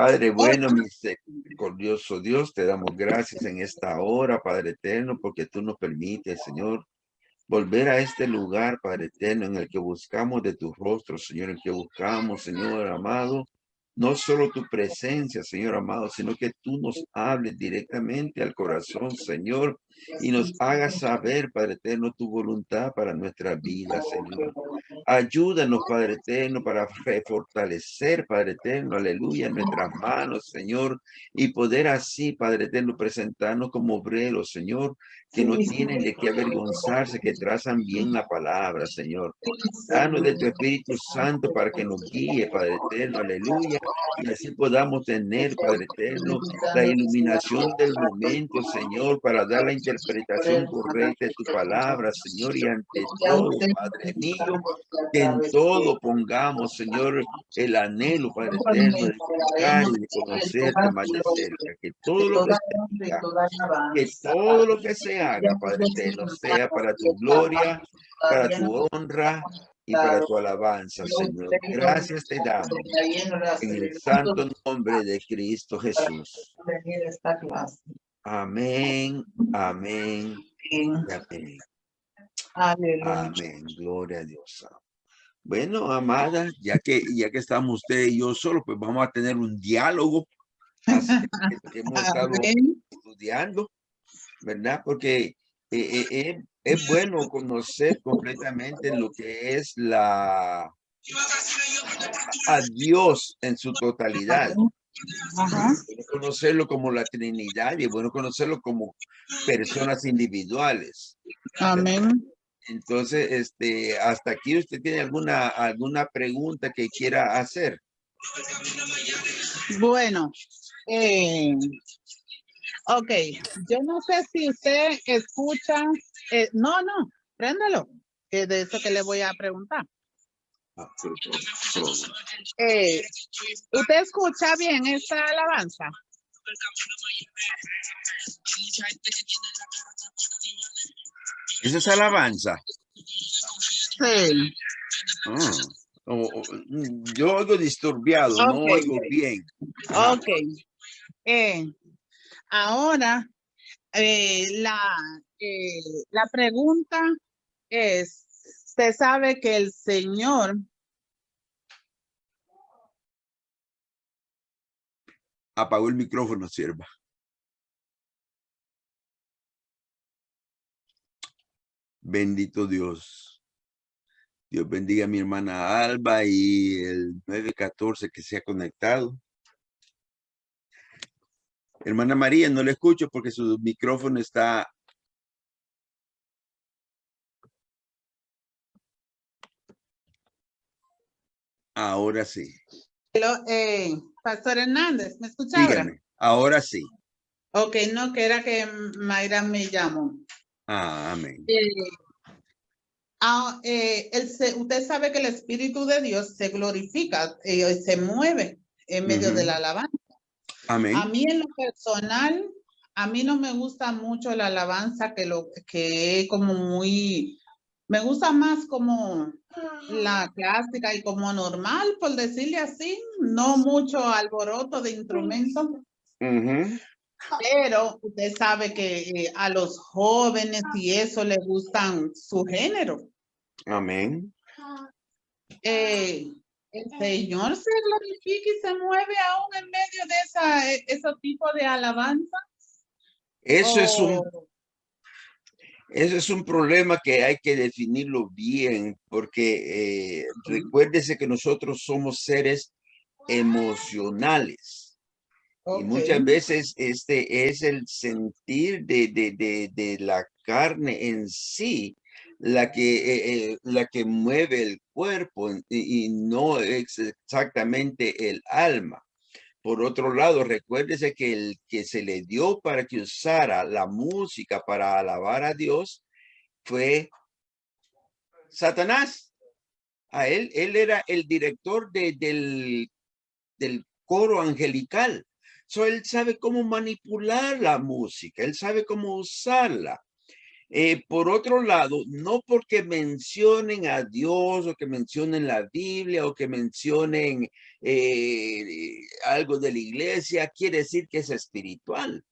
Padre bueno, misericordioso Dios, te damos gracias en esta hora, Padre eterno, porque tú nos permites, Señor, volver a este lugar, Padre eterno, en el que buscamos de tu rostro, Señor, en el que buscamos, Señor amado, no solo tu presencia, Señor amado, sino que tú nos hables directamente al corazón, Señor, y nos hagas saber, Padre eterno, tu voluntad para nuestra vida, Señor. Ayúdanos, Padre eterno, para refortalecer, Padre eterno, aleluya, nuestras manos, Señor, y poder así, Padre eterno, presentarnos como obreros, Señor, que no tienen de qué avergonzarse, que trazan bien la palabra, Señor. Danos de tu Espíritu Santo para que nos guíe, Padre eterno, aleluya, y así podamos tener, Padre eterno, la iluminación del momento, Señor, para dar la interpretación correcta de tu palabra, Señor, y ante todo, Padre mío, que en todo pongamos, Señor, el anhelo, Padre eterno, de buscar y de conocerte más de cerca, que todo lo que se diga, que todo lo que se haga, Padre eterno, sea para tu gloria, para tu honra y para tu alabanza, Señor. Gracias te damos en el santo nombre de Cristo Jesús. Amén, amén y amén. Amén, gloria a Dios. Bueno, amada, ya que estamos usted y yo solo, pues vamos a tener un diálogo acerca de lo que hemos estado estudiando, ¿verdad? Porque es bueno conocer completamente lo que es a Dios en su totalidad. Ajá. Es bueno conocerlo como la Trinidad y es bueno conocerlo como personas individuales. Amén. Entonces, hasta aquí usted tiene alguna pregunta que quiera hacer. Bueno, ok, yo no sé si usted escucha, no, préndalo, que de eso que le voy a preguntar. ¿Usted escucha bien esta alabanza? ¿Esa es alabanza? Sí. Yo oigo disturbiado, Okay. no oigo bien. Ajá. Ok. Ahora, la pregunta es, usted sabe que el Señor... Apagó el micrófono, sierva. Bendito Dios. Dios bendiga a mi hermana Alba y el 914 que se ha conectado. Hermana María, no le escucho porque su micrófono está... Ahora sí. Pastor Hernández, ¿me escucha Dígame, ahora sí. Ok, no, que era que Mayra me llamó. Amén. Usted sabe que el Espíritu de Dios se glorifica, se mueve en medio de la alabanza. Amén. A mí en lo personal, a mí no me gusta mucho la alabanza que es como muy... Me gusta más como la clásica y como normal, por decirle así, no mucho alboroto de instrumentos. Pero usted sabe que a los jóvenes y eso les gustan su género. Amén. El Señor se glorifica y se mueve aún en medio de ese tipo de alabanza. Eso es un problema que hay que definirlo bien, porque recuérdese que nosotros somos seres emocionales. Y muchas veces este es el sentir de la carne en sí la que mueve el cuerpo y no es exactamente el alma. Por otro lado, recuérdese que el que se le dio para que usara la música para alabar a Dios fue Satanás. Él era el director del coro angelical. So, él sabe cómo manipular la música, él sabe cómo usarla. Por otro lado, no porque mencionen a Dios o que mencionen la Biblia o que mencionen algo de la iglesia, quiere decir que es espiritual.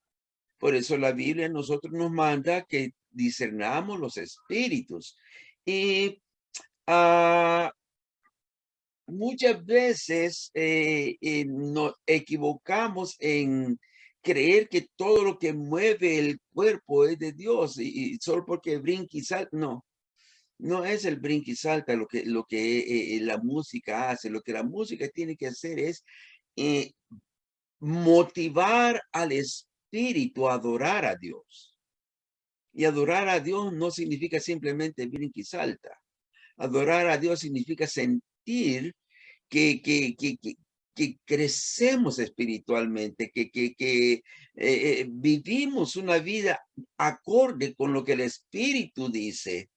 Por eso la Biblia a nosotros nos manda que discernamos los espíritus. Y muchas veces nos equivocamos en creer que todo lo que mueve el cuerpo es de Dios y solo porque brinca y salta, no, no es el brinca y salta lo que la música hace. Lo que la música tiene que hacer es eh, motivar al espíritu a adorar a Dios. Y adorar a Dios no significa simplemente brinca y salta. Adorar a Dios significa sentir que crecemos espiritualmente, que vivimos una vida acorde con lo que el Espíritu dice.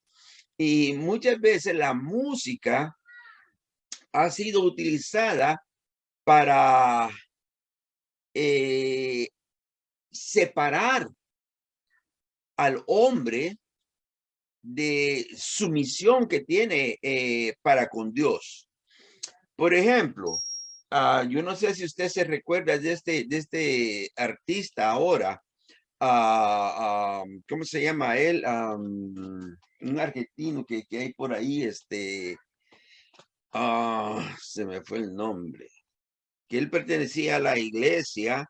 Y muchas veces la música ha sido utilizada para separar al hombre de su misión que tiene para con Dios. Por ejemplo, yo no sé si usted se recuerda de este artista ahora. ¿Cómo se llama él? Un argentino que hay por ahí, se me fue el nombre. Que él pertenecía a la iglesia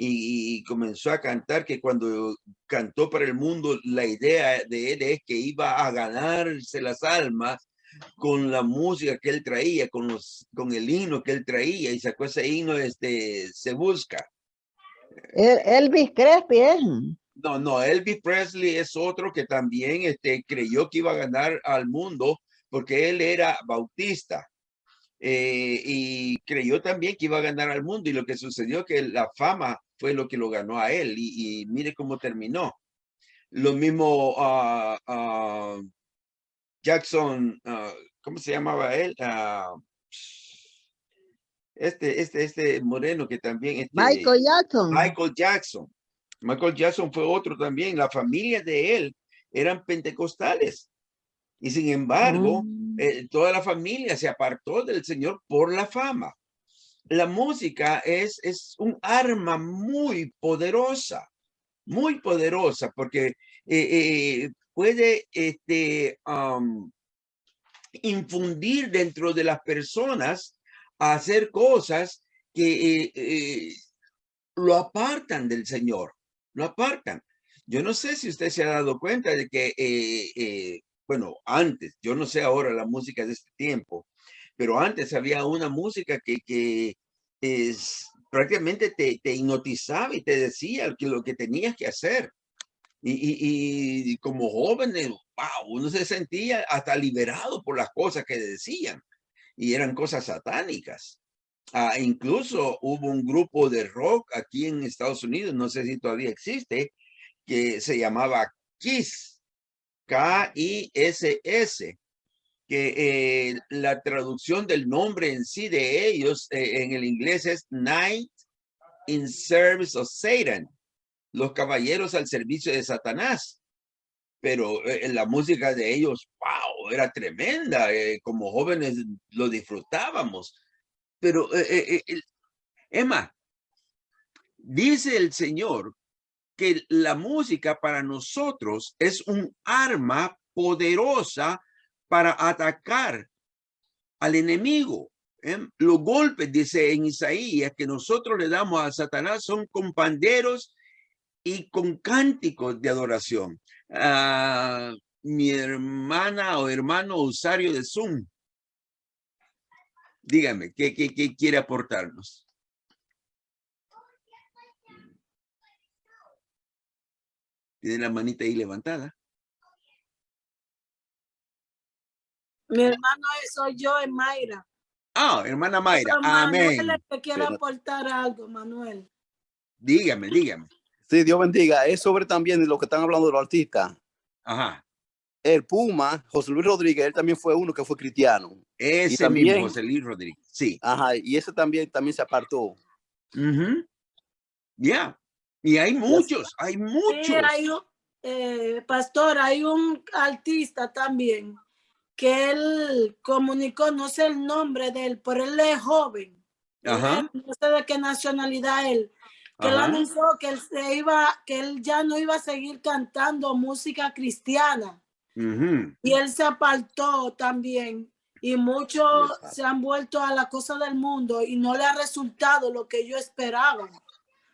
y comenzó a cantar, que cuando cantó para el mundo, la idea de él es que iba a ganarse las almas con la música que él traía, con el himno que él traía, y sacó ese himno, Se Busca. Elvis Crespi, ¿eh? No, Elvis Presley es otro que también creyó que iba a ganar al mundo porque él era bautista. Y creyó también que iba a ganar al mundo, y lo que sucedió que la fama fue lo que lo ganó a él, y mire cómo terminó. Lo mismo Jackson, ¿cómo se llamaba él? Este moreno que también Michael Jackson. Michael Jackson fue otro también. La familia de él eran pentecostales, y sin embargo toda la familia se apartó del Señor por la fama. La música es un arma muy poderosa, porque puede infundir dentro de las personas a hacer cosas que lo apartan del Señor, lo apartan. Yo no sé si usted se ha dado cuenta de que, bueno, antes, yo no sé ahora la música de este tiempo, pero antes había una música que prácticamente te hipnotizaba y te decía lo que tenías que hacer. Y como jóvenes, wow, uno se sentía hasta liberado por las cosas que decían, y eran cosas satánicas. Incluso hubo un grupo de rock aquí en Estados Unidos, no sé si todavía existe, que se llamaba Kiss, K-I-S-S, que la traducción del nombre en sí de ellos en el inglés es Night in Service of Satan, los caballeros al servicio de Satanás. Pero la música de ellos, wow, era tremenda. Como jóvenes lo disfrutábamos. Pero, Emma, dice el Señor que la música para nosotros es un arma poderosa para atacar al enemigo. Los golpes, dice en Isaías, que nosotros le damos a Satanás son con panderos y con cánticos de adoración. Mi hermana o hermano usuario de Zoom, dígame, ¿qué quiere aportarnos? Tiene la manita ahí levantada. Mi hermano soy yo, es Mayra. Hermana Mayra. Pero Amén. Manuel te quiere aportar algo, Manuel. Dígame. Sí, Dios bendiga. Es sobre también lo que están hablando de los artistas. Ajá. El Puma, José Luis Rodríguez, él también fue uno que fue cristiano. Ese también, mismo, José Luis Rodríguez. Sí. Ajá, y ese también se apartó. Ya. Y hay muchos, hay muchos. Sí, pastor, hay un artista también que él comunicó, no sé el nombre de él, pero él es joven. Ajá. No sé de qué nacionalidad él, que él Ajá. anunció que que él ya no iba a seguir cantando música cristiana. Y él se apartó también. Y muchos se han vuelto a la cosa del mundo y no le ha resultado lo que ellos esperaban.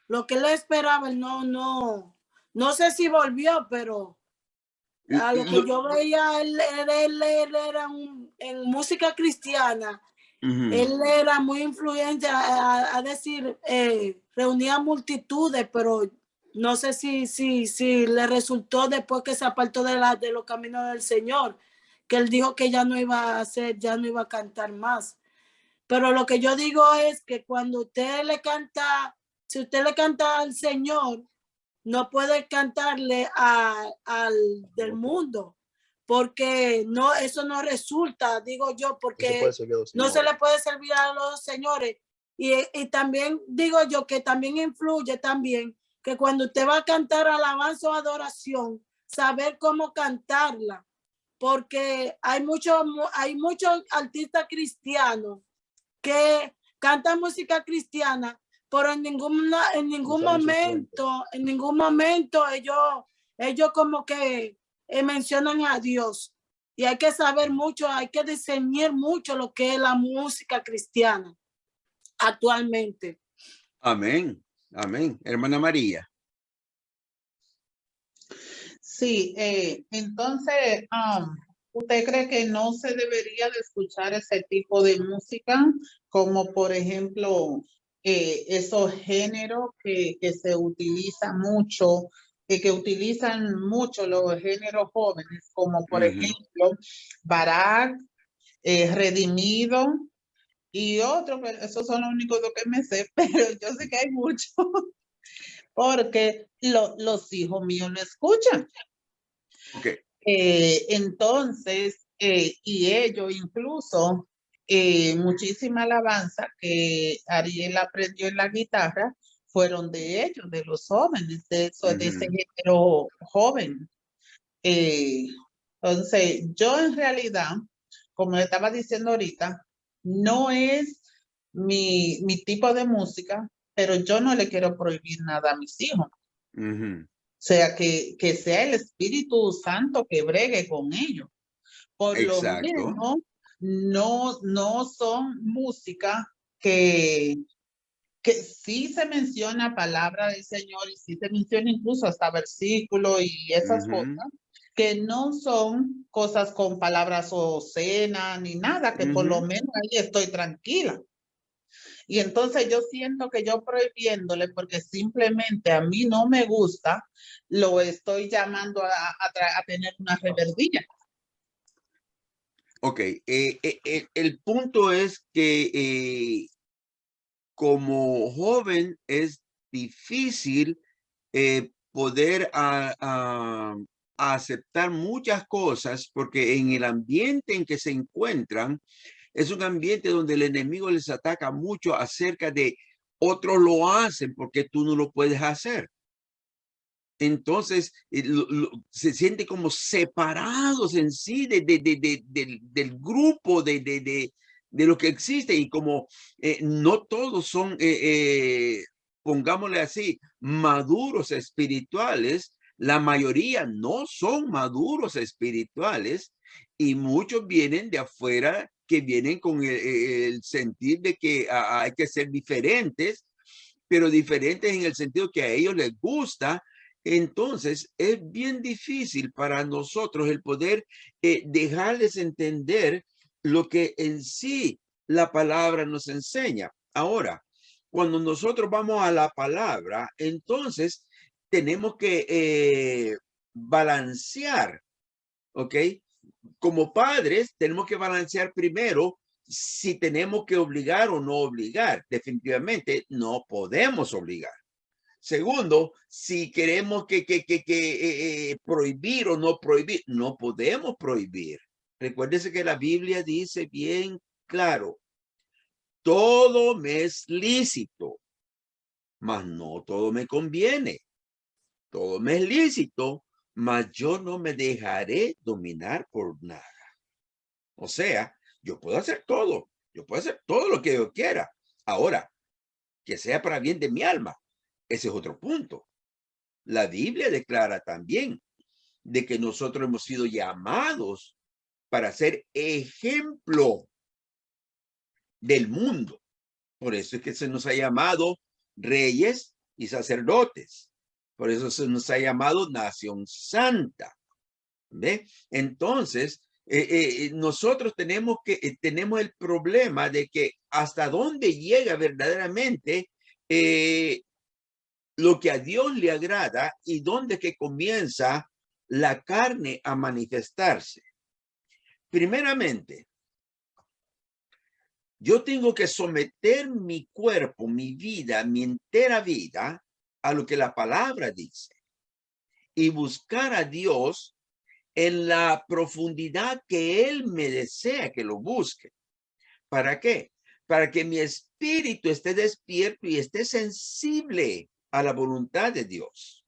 Lo que él esperaba, él no sé si volvió, pero a lo que yo veía, él era en música cristiana. Él era muy influyente a decir, reunía multitudes, pero no sé si le resultó después que se apartó de los caminos del Señor, que él dijo que ya no iba a hacer, ya no iba a cantar más. Pero lo que yo digo es que cuando usted le canta, si usted le canta al Señor, no puede cantarle al del mundo, porque no, eso no resulta, digo yo, porque no se le puede servir a los señores. Y también digo yo que también influye también que cuando usted va a cantar alabanza o adoración, saber cómo cantarla, porque hay muchos artistas cristianos que cantan música cristiana, pero en ningún momento ellos como que mencionan a Dios. Y hay que saber mucho, hay que discernir mucho lo que es la música cristiana actualmente. Amén. Amén. Hermana María. Sí, entonces, ¿usted cree que no se debería de escuchar ese tipo de música? Como por ejemplo, esos géneros que se utilizan mucho, que utilizan mucho los géneros jóvenes, como por ejemplo, Barak, Redimido y otros, pero esos son los únicos dos que me sé, pero yo sé que hay muchos, porque los hijos míos lo escuchan. Okay. Entonces, y ellos incluso, muchísima alabanza que Ariel aprendió en la guitarra, fueron de ellos, de los jóvenes, de ese género joven. Entonces, yo en realidad, como estaba diciendo ahorita, no es mi tipo de música, pero yo no le quiero prohibir nada a mis hijos. O sea, que sea el Espíritu Santo que bregue con ellos. Por lo menos, no son música que sí se menciona palabra del Señor y sí se menciona incluso hasta versículo y esas cosas, que no son cosas con palabras obscenas ni nada, que por lo menos ahí estoy tranquila. Y entonces yo siento que yo prohibiéndole, porque simplemente a mí no me gusta, lo estoy llamando a tener una rebeldía. Ok, el punto es que como joven es difícil poder aceptar muchas cosas porque en el ambiente en que se encuentran es un ambiente donde el enemigo les ataca mucho acerca de otros lo hacen porque tú no lo puedes hacer. Entonces se siente como separados en sí del grupo de lo que existe y como no todos son, pongámosle así, maduros espirituales, la mayoría no son maduros espirituales y muchos vienen de afuera que vienen con el sentir de que hay que ser diferentes, pero diferentes en el sentido que a ellos les gusta. Entonces es bien difícil para nosotros el poder dejarles entender lo que en sí la palabra nos enseña. Ahora, cuando nosotros vamos a la palabra, entonces tenemos que balancear, ¿ok? Como padres tenemos que balancear primero si tenemos que obligar o no obligar. Definitivamente no podemos obligar. Segundo, si queremos que prohibir o no prohibir, no podemos prohibir. Recuérdese que la Biblia dice bien claro, todo me es lícito, mas no todo me conviene. Todo me es lícito, mas yo no me dejaré dominar por nada. O sea, yo puedo hacer todo. Yo puedo hacer todo lo que yo quiera. Ahora, que sea para bien de mi alma. Ese es otro punto. La Biblia declara también de que nosotros hemos sido llamados para ser ejemplo del mundo. Por eso es que se nos ha llamado reyes y sacerdotes. Por eso se nos ha llamado nación santa. ¿Ve? Entonces, nosotros tenemos el problema de que hasta dónde llega verdaderamente lo que a Dios le agrada y dónde que comienza la carne a manifestarse. Primeramente, yo tengo que someter mi cuerpo, mi vida, mi entera vida a lo que la palabra dice y buscar a Dios en la profundidad que Él me desea que lo busque. ¿Para qué? Para que mi espíritu esté despierto y esté sensible a la voluntad de Dios.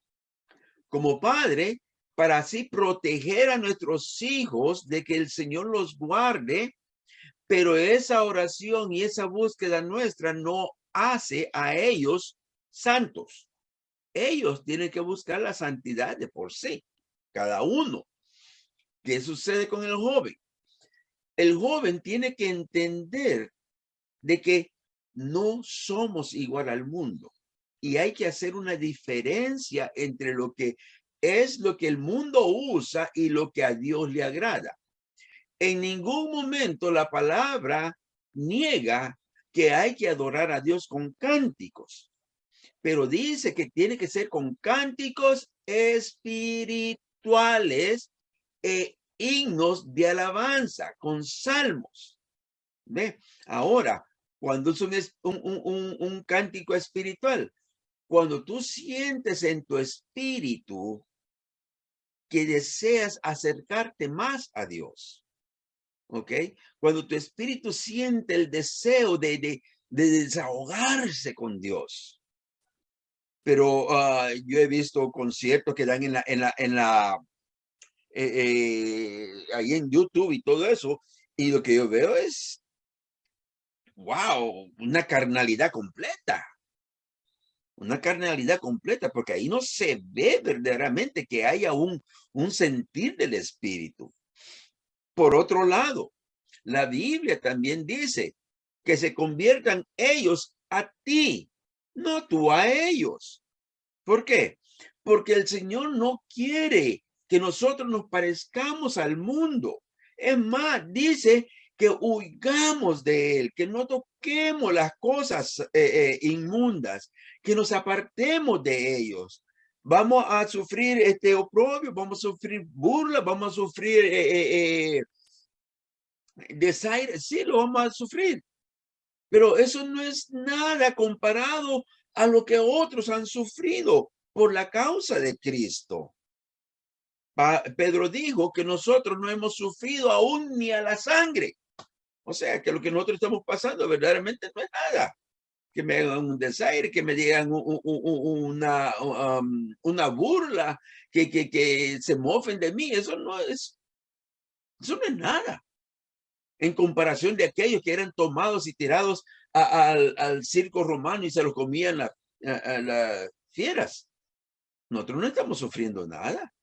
Como padre, para así proteger a nuestros hijos de que el Señor los guarde, pero esa oración y esa búsqueda nuestra no hace a ellos santos. Ellos tienen que buscar la santidad de por sí, cada uno. ¿Qué sucede con el joven? El joven tiene que entender de que no somos igual al mundo y hay que hacer una diferencia entre lo que es lo que el mundo usa y lo que a Dios le agrada. En ningún momento la palabra niega que hay que adorar a Dios con cánticos, pero dice que tiene que ser con cánticos espirituales e himnos de alabanza, con salmos. ¿Ve? Ahora, cuando es un cántico espiritual, cuando tú sientes en tu espíritu que deseas acercarte más a Dios, ¿ok? Cuando tu espíritu siente el deseo de desahogarse con Dios. Pero yo he visto conciertos que dan ahí en YouTube y todo eso, y lo que yo veo es, wow, una carnalidad completa. Una carnalidad completa, porque ahí no se ve verdaderamente que haya un sentir del espíritu. Por otro lado, la Biblia también dice que se conviertan ellos a ti, no tú a ellos. ¿Por qué? Porque el Señor no quiere que nosotros nos parezcamos al mundo. Es más, dice que huigamos de él, que no toquemos las cosas inmundas, que nos apartemos de ellos. Vamos a sufrir oprobio, vamos a sufrir burla, vamos a sufrir desaire, sí, lo vamos a sufrir. Pero eso no es nada comparado a lo que otros han sufrido por la causa de Cristo. Pedro dijo que nosotros no hemos sufrido aún ni a la sangre. O sea, que lo que nosotros estamos pasando verdaderamente no es nada. Que me hagan un desaire, que me digan una burla, que se mofen de mí. Eso no es nada. En comparación de aquellos que eran tomados y tirados al circo romano y se los comían las fieras. Nosotros no estamos sufriendo nada.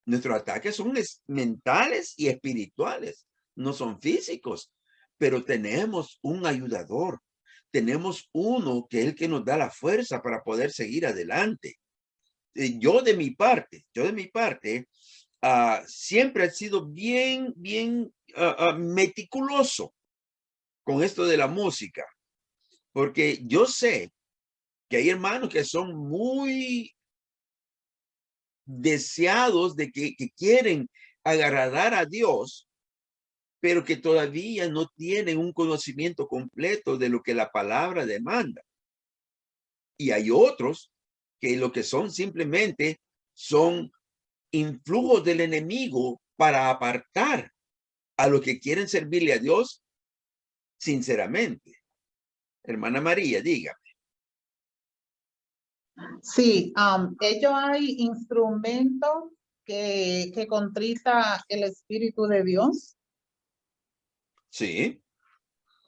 Nuestros ataques son mentales y espirituales, no son físicos, pero tenemos un ayudador. Tenemos uno que es el que nos da la fuerza para poder seguir adelante. Yo de mi parte, siempre he sido bien meticuloso con esto de la música, porque yo sé que hay hermanos que son muy deseados de que quieren agradar a Dios, pero que todavía no tienen un conocimiento completo de lo que la palabra demanda. Y hay otros que lo que son simplemente son influjos del enemigo para apartar a los que quieren servirle a Dios sinceramente. Hermana María, dígame. Sí, ellos hay instrumentos que contrita el Espíritu de Dios? Sí,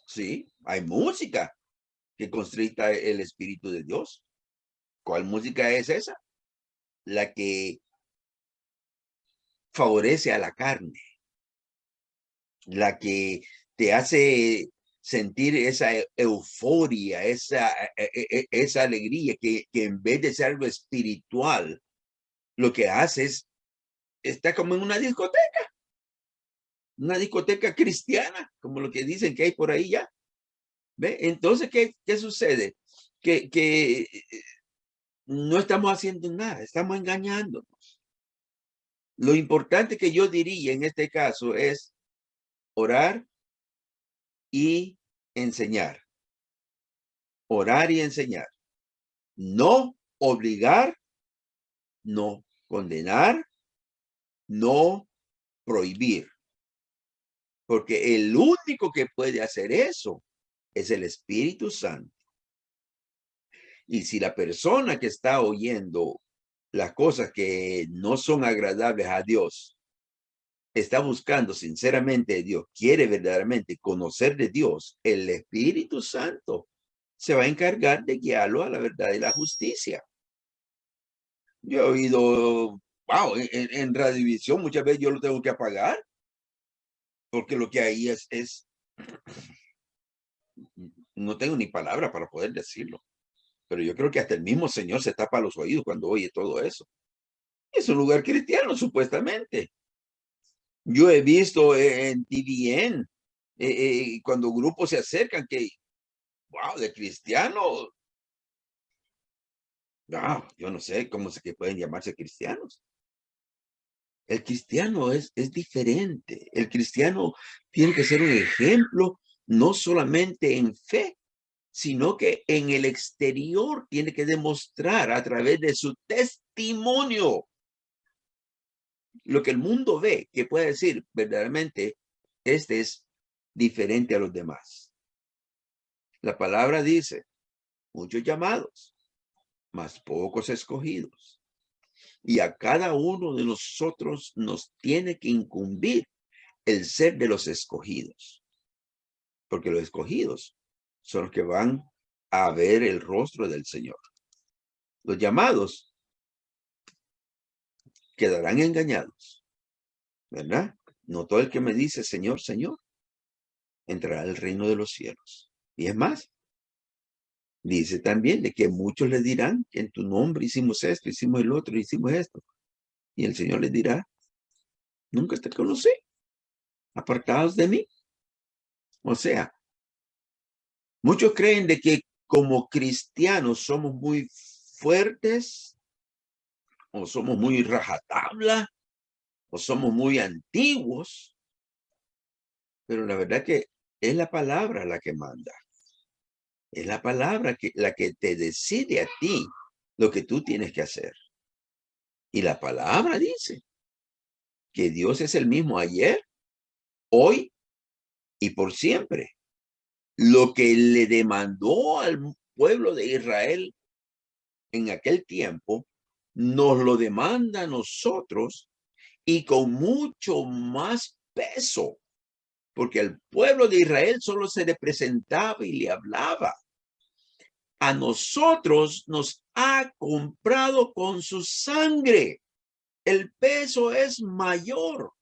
sí, hay música que constrita el Espíritu de Dios. ¿Cuál música es esa? La que favorece a la carne, la que te hace sentir esa euforia, esa alegría que en vez de ser algo espiritual, lo que hace es, está como en una discoteca cristiana, como lo que dicen que hay por ahí ya. ¿Ve? Entonces, ¿qué sucede? Que no estamos haciendo nada, estamos engañándonos. Lo importante que yo diría en este caso es orar y enseñar. Orar y enseñar. No obligar, no condenar, no prohibir. Porque el único que puede hacer eso es el Espíritu Santo. Y si la persona que está oyendo las cosas que no son agradables a Dios está buscando sinceramente a Dios, quiere verdaderamente conocer de Dios, el Espíritu Santo se va a encargar de guiarlo a la verdad y la justicia. Yo he oído, wow, en Radiovisión muchas veces yo lo tengo que apagar porque lo que hay es no tengo ni palabra para poder decirlo, pero yo creo que hasta el mismo Señor se tapa los oídos cuando oye todo eso. Es un lugar cristiano, supuestamente. Yo he visto en TVN, cuando grupos se acercan que, wow, de cristianos. No, yo no sé cómo es que pueden llamarse cristianos. El cristiano es diferente. El cristiano tiene que ser un ejemplo, no solamente en fe, sino que en el exterior tiene que demostrar a través de su testimonio lo que el mundo ve, que puede decir verdaderamente, este es diferente a los demás. La palabra dice, muchos llamados, mas pocos escogidos. Y a cada uno de nosotros nos tiene que incumbir el ser de los escogidos. Porque los escogidos son los que van a ver el rostro del Señor. Los llamados quedarán engañados, ¿verdad? No todo el que me dice Señor, Señor, entrará al reino de los cielos. Y es más, dice también de que muchos le dirán que en tu nombre hicimos esto, hicimos el otro, hicimos esto. Y el Señor les dirá, nunca te conocí, apartados de mí. O sea, muchos creen de que como cristianos somos muy fuertes, o somos muy rajatabla, o somos muy antiguos, pero la verdad que es la palabra la que manda. Es la palabra la que te decide a ti lo que tú tienes que hacer. Y la palabra dice que Dios es el mismo ayer, hoy y por siempre. Lo que le demandó al pueblo de Israel en aquel tiempo, nos lo demanda a nosotros y con mucho más peso, porque el pueblo de Israel solo se le presentaba y le hablaba. A nosotros nos ha comprado con su sangre. El peso es mayor.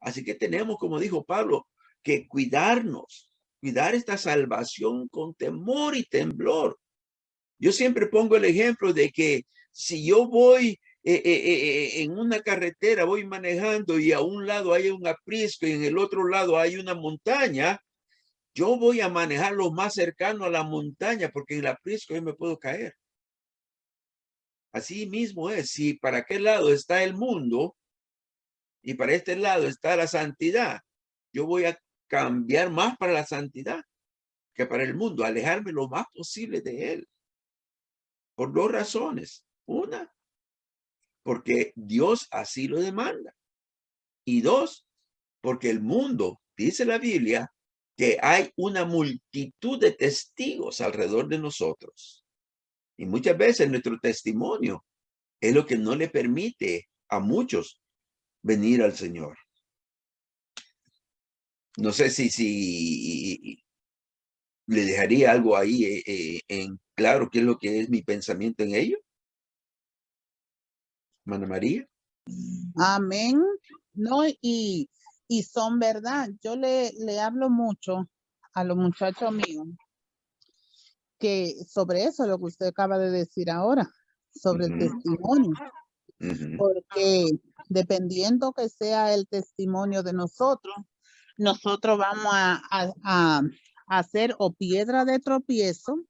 Así que tenemos, como dijo Pablo, que cuidarnos, cuidar esta salvación con temor y temblor. Yo siempre pongo el ejemplo de que si yo voy en una carretera, voy manejando y a un lado hay un aprisco y en el otro lado hay una montaña, yo voy a manejar lo más cercano a la montaña porque en el aprisco yo me puedo caer. Así mismo es, si para aquel lado está el mundo y para este lado está la santidad, yo voy a cambiar más para la santidad que para el mundo, alejarme lo más posible de él. Por dos razones. Una, porque Dios así lo demanda. Y dos, porque el mundo, dice la Biblia, que hay una multitud de testigos alrededor de nosotros. Y muchas veces nuestro testimonio es lo que no le permite a muchos venir al Señor. No sé si le dejaría algo ahí en claro qué es lo que es mi pensamiento en ello. Hermana María. Amén. No, y son verdad. Yo le hablo mucho a los muchachos míos que sobre eso, lo que usted acaba de decir ahora, sobre el testimonio. Porque dependiendo que sea el testimonio de nosotros vamos a hacer o piedra de tropiezo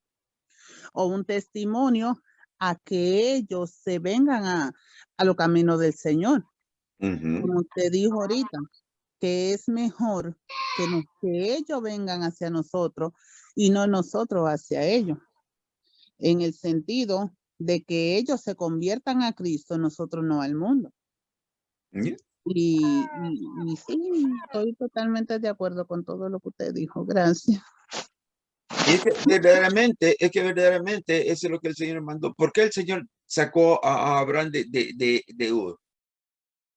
o un testimonio a que ellos se vengan a los caminos del Señor. Como usted dijo ahorita, que es mejor que ellos vengan hacia nosotros y no nosotros hacia ellos. En el sentido de que ellos se conviertan a Cristo, nosotros no al mundo. Y sí, estoy totalmente de acuerdo con todo lo que usted dijo. Gracias. Es que verdaderamente eso es lo que el Señor mandó. ¿Por qué el Señor sacó a Abraham de Ur?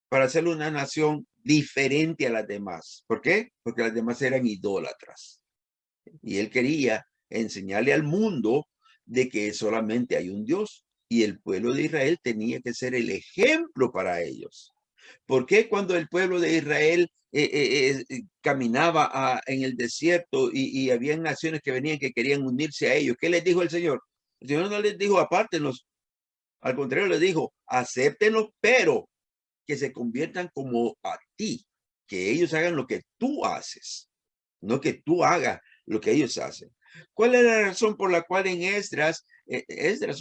Para hacerle una nación diferente a las demás. ¿Por qué? Porque las demás eran idólatras. Y él quería enseñarle al mundo de que solamente hay un Dios. Y el pueblo de Israel tenía que ser el ejemplo para ellos. ¿Por qué cuando el pueblo de Israel caminaba en el desierto y había naciones que venían que querían unirse a ellos? ¿Qué les dijo el Señor? El Señor no les dijo apártenlos. Al contrario, les dijo acéptenlos, pero que se conviertan como a ti, que ellos hagan lo que tú haces, no que tú hagas lo que ellos hacen. ¿Cuál es la razón por la cual en Esdras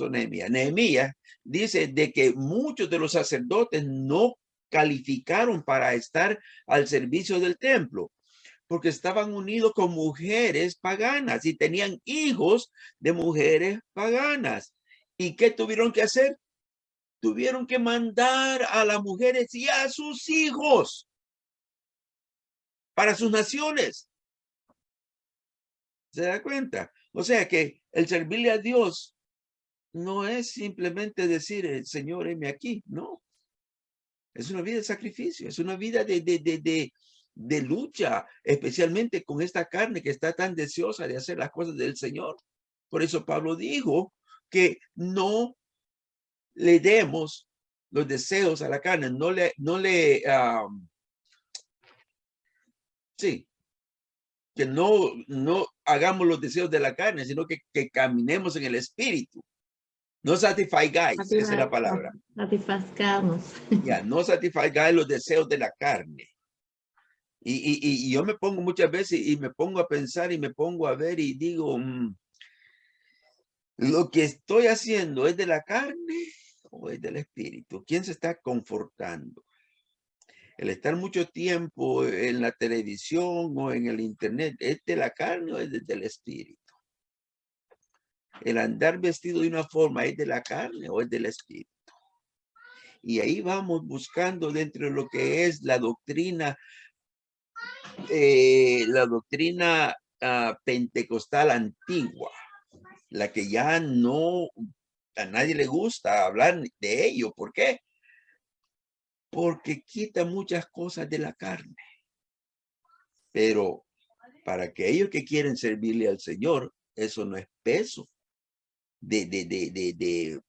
o Nehemías dice de que muchos de los sacerdotes no calificaron para estar al servicio del templo? Porque estaban unidos con mujeres paganas y tenían hijos de mujeres paganas. ¿Y qué tuvieron que hacer? Tuvieron que mandar a las mujeres y a sus hijos para sus naciones. ¿Se da cuenta? O sea que el servirle a Dios no es simplemente decir, Señor, heme aquí. No. Es una vida de sacrificio, es una vida de lucha, especialmente con esta carne que está tan deseosa de hacer las cosas del Señor. Por eso Pablo dijo que no le demos los deseos a la carne, que no hagamos los deseos de la carne, sino que caminemos en el espíritu. No satisfagáis, esa es la palabra. Satisfazcamos. Ya, no satisfagáis los deseos de la carne. Y yo me pongo muchas veces y me pongo a pensar y me pongo a ver y digo, ¿lo que estoy haciendo es de la carne o es del espíritu? ¿Quién se está confortando? El estar mucho tiempo en la televisión o en el internet, ¿es de la carne o es del espíritu? El andar vestido de una forma, ¿es de la carne o es del espíritu? Y ahí vamos buscando dentro de lo que es la doctrina pentecostal antigua, la que ya no, a nadie le gusta hablar de ello. ¿Por qué? Porque quita muchas cosas de la carne. Pero para aquellos que quieren servirle al Señor, eso no es peso de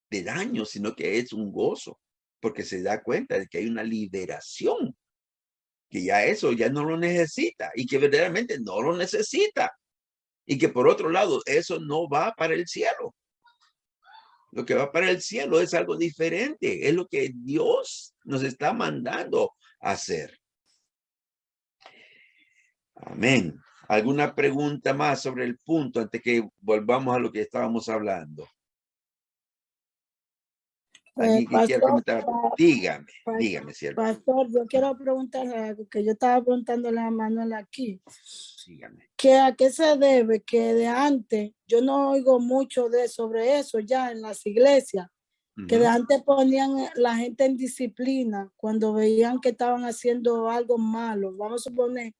daño, sino que es un gozo, porque se da cuenta de que hay una liberación, que ya eso ya no lo necesita y que verdaderamente no lo necesita. Y que por otro lado, eso no va para el cielo. Lo que va para el cielo es algo diferente. Es lo que Dios nos está mandando a hacer. Amén. ¿Alguna pregunta más sobre el punto antes que volvamos a lo que estábamos hablando? ¿Alguien que quiera comentar? Dígame, cierto. Pastor, yo quiero preguntar algo que yo estaba preguntándole a Manuel aquí. Dígame. ¿A qué se debe que de antes, yo no oigo mucho sobre eso ya en las iglesias, que de antes ponían la gente en disciplina cuando veían que estaban haciendo algo malo? Vamos a suponer,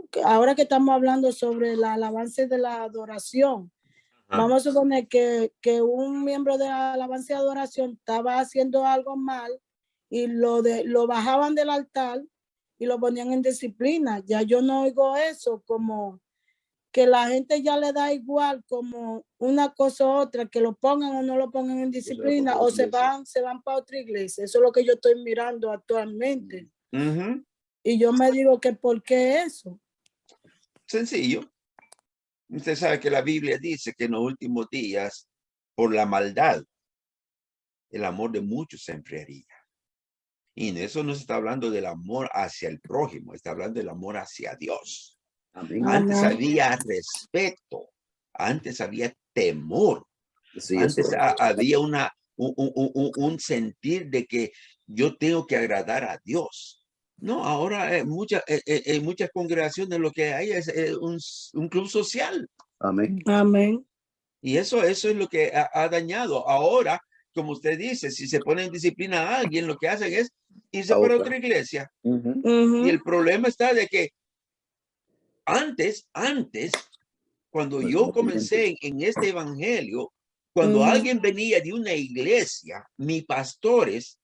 que ahora que estamos hablando sobre el alabanza de la adoración, vamos a suponer que un miembro de alabanza y adoración estaba haciendo algo mal y lo bajaban del altar y lo ponían en disciplina. Ya yo no oigo eso, como que la gente ya le da igual como una cosa u otra, que lo pongan o no lo pongan en disciplina, o se van para otra iglesia. Eso es lo que yo estoy mirando actualmente. Y yo me digo que ¿por qué eso? Sencillo. Usted sabe que la Biblia dice que en los últimos días, por la maldad, el amor de muchos se enfriaría. Y en eso no se está hablando del amor hacia el prójimo, está hablando del amor hacia Dios. Amén. Antes había respeto, antes había temor, Sí, antes eso. había un sentir de que yo tengo que agradar a Dios. No, ahora en muchas congregaciones lo que hay es un club social. Amén. Amén. Y eso es lo que ha dañado. Ahora, como usted dice, si se pone en disciplina a alguien, lo que hacen es irse para otra iglesia. Y el problema está de que antes, cuando yo comencé en este evangelio, cuando alguien venía de una iglesia, mis pastores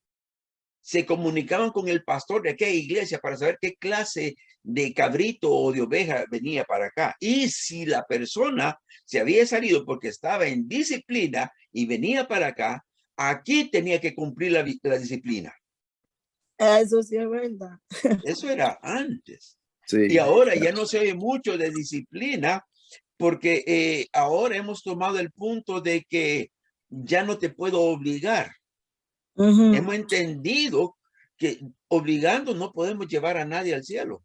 se comunicaban con el pastor de aquella iglesia para saber qué clase de cabrito o de oveja venía para acá. Y si la persona se había salido porque estaba en disciplina y venía para acá, aquí tenía que cumplir la disciplina. Eso sí es verdad. Eso era antes. Sí. Y ahora ya no se oye mucho de disciplina porque ahora hemos tomado el punto de que ya no te puedo obligar. Hemos entendido que obligando no podemos llevar a nadie al cielo.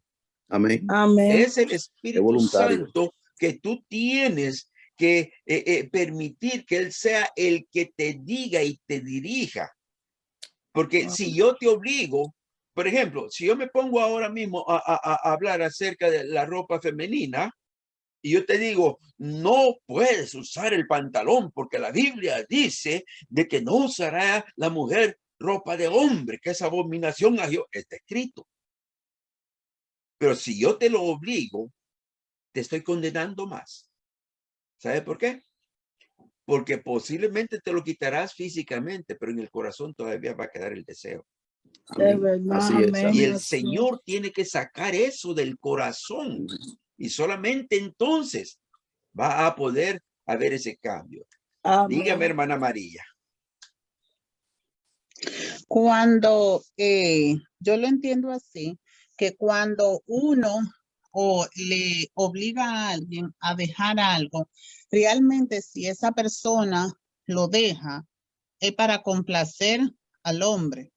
Amén. Amén. Es el Espíritu Santo que tú tienes que permitir que Él sea el que te diga y te dirija. Porque si yo te obligo, por ejemplo, si yo me pongo ahora mismo a hablar acerca de la ropa femenina, y yo te digo, no puedes usar el pantalón porque la Biblia dice de que no usará la mujer ropa de hombre, que es abominación a Dios. Está escrito. Pero si yo te lo obligo, te estoy condenando más. ¿Sabe por qué? Porque posiblemente te lo quitarás físicamente, pero en el corazón todavía va a quedar el deseo. Es verdad. Así es. Amén. Y el Señor tiene que sacar eso del corazón. Y solamente entonces va a poder haber ese cambio. Amén. Dígame, hermana María. Cuando yo lo entiendo así, que cuando uno o le obliga a alguien a dejar algo, realmente si esa persona lo deja, es para complacer al hombre,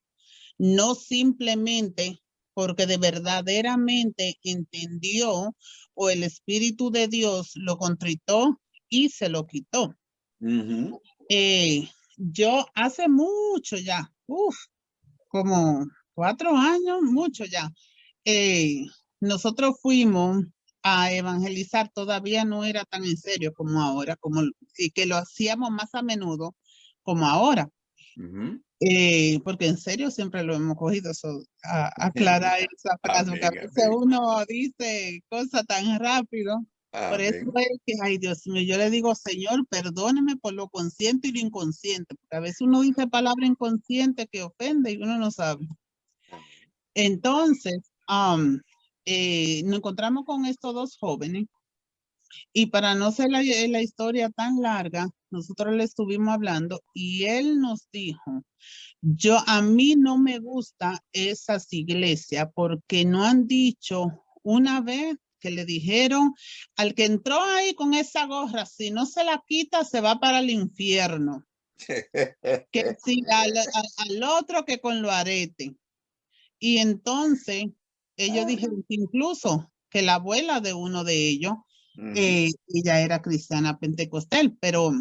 no simplemente porque de verdaderamente entendió o el Espíritu de Dios lo contritó y se lo quitó. Yo hace mucho ya, como 4 años, mucho ya, nosotros fuimos a evangelizar, todavía no era tan en serio como ahora, y que lo hacíamos más a menudo como ahora. Porque en serio siempre lo hemos cogido, aclarar esa frase, porque a veces uno dice cosas tan rápido. Por eso es que, ay Dios mío, yo le digo, Señor, perdóneme por lo consciente y lo inconsciente, porque a veces uno dice palabra inconsciente que ofende y uno no sabe. Entonces, nos encontramos con estos 2 jóvenes y para no ser la historia tan larga, nosotros le estuvimos hablando y él nos dijo, a mí no me gusta esas iglesias porque no han dicho una vez que le dijeron al que entró ahí con esa gorra, si no se la quita, se va para el infierno. Que si al otro que con lo arete. Y entonces ellos dijeron que incluso que la abuela de uno de ellos, ella era cristiana pentecostal, pero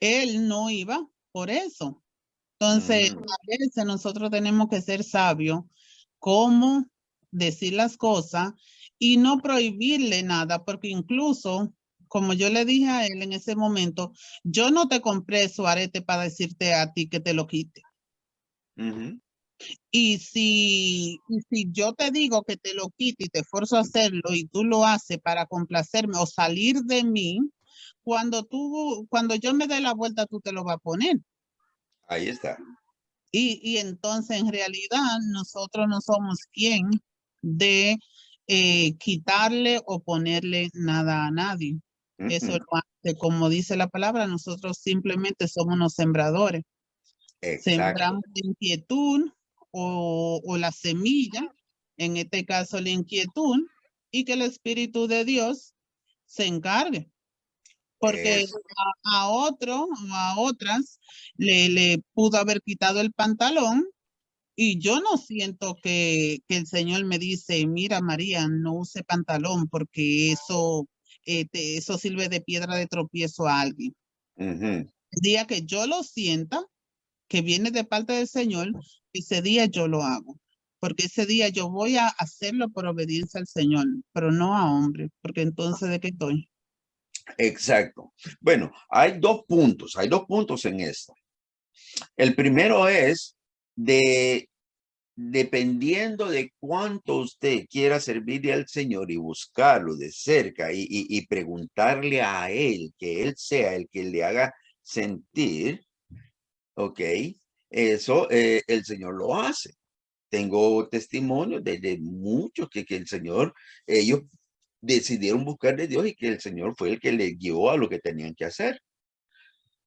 él no iba por eso. Entonces, a veces nosotros tenemos que ser sabios, cómo decir las cosas y no prohibirle nada, porque incluso, como yo le dije a él en ese momento, yo no te compré su arete para decirte a ti que te lo quite. Y si yo te digo que te lo quite y te esfuerzo a hacerlo y tú lo haces para complacerme o salir de mí, cuando yo me dé la vuelta, tú te lo vas a poner. Ahí está. Y entonces, en realidad, nosotros no somos quien de quitarle o ponerle nada a nadie. Eso lo hace, como dice la palabra, nosotros simplemente somos unos sembradores. Exacto. Sembramos la inquietud o la semilla, en este caso la inquietud, y que el Espíritu de Dios se encargue. Porque a otro o a otras le pudo haber quitado el pantalón y yo no siento que el Señor me dice, mira María, no use pantalón porque eso sirve de piedra de tropiezo a alguien. El día que yo lo sienta, que viene de parte del Señor, ese día yo lo hago. Porque ese día yo voy a hacerlo por obediencia al Señor, pero no a hombre, porque entonces ¿de qué estoy? Exacto. Bueno, hay dos puntos en esto. El primero es dependiendo de cuánto usted quiera servirle al Señor y buscarlo de cerca y preguntarle a Él, que Él sea el que le haga sentir, ok, eso el Señor lo hace. Tengo testimonio de muchos que el Señor, ellos decidieron buscar de Dios y que el Señor fue el que les guió a lo que tenían que hacer.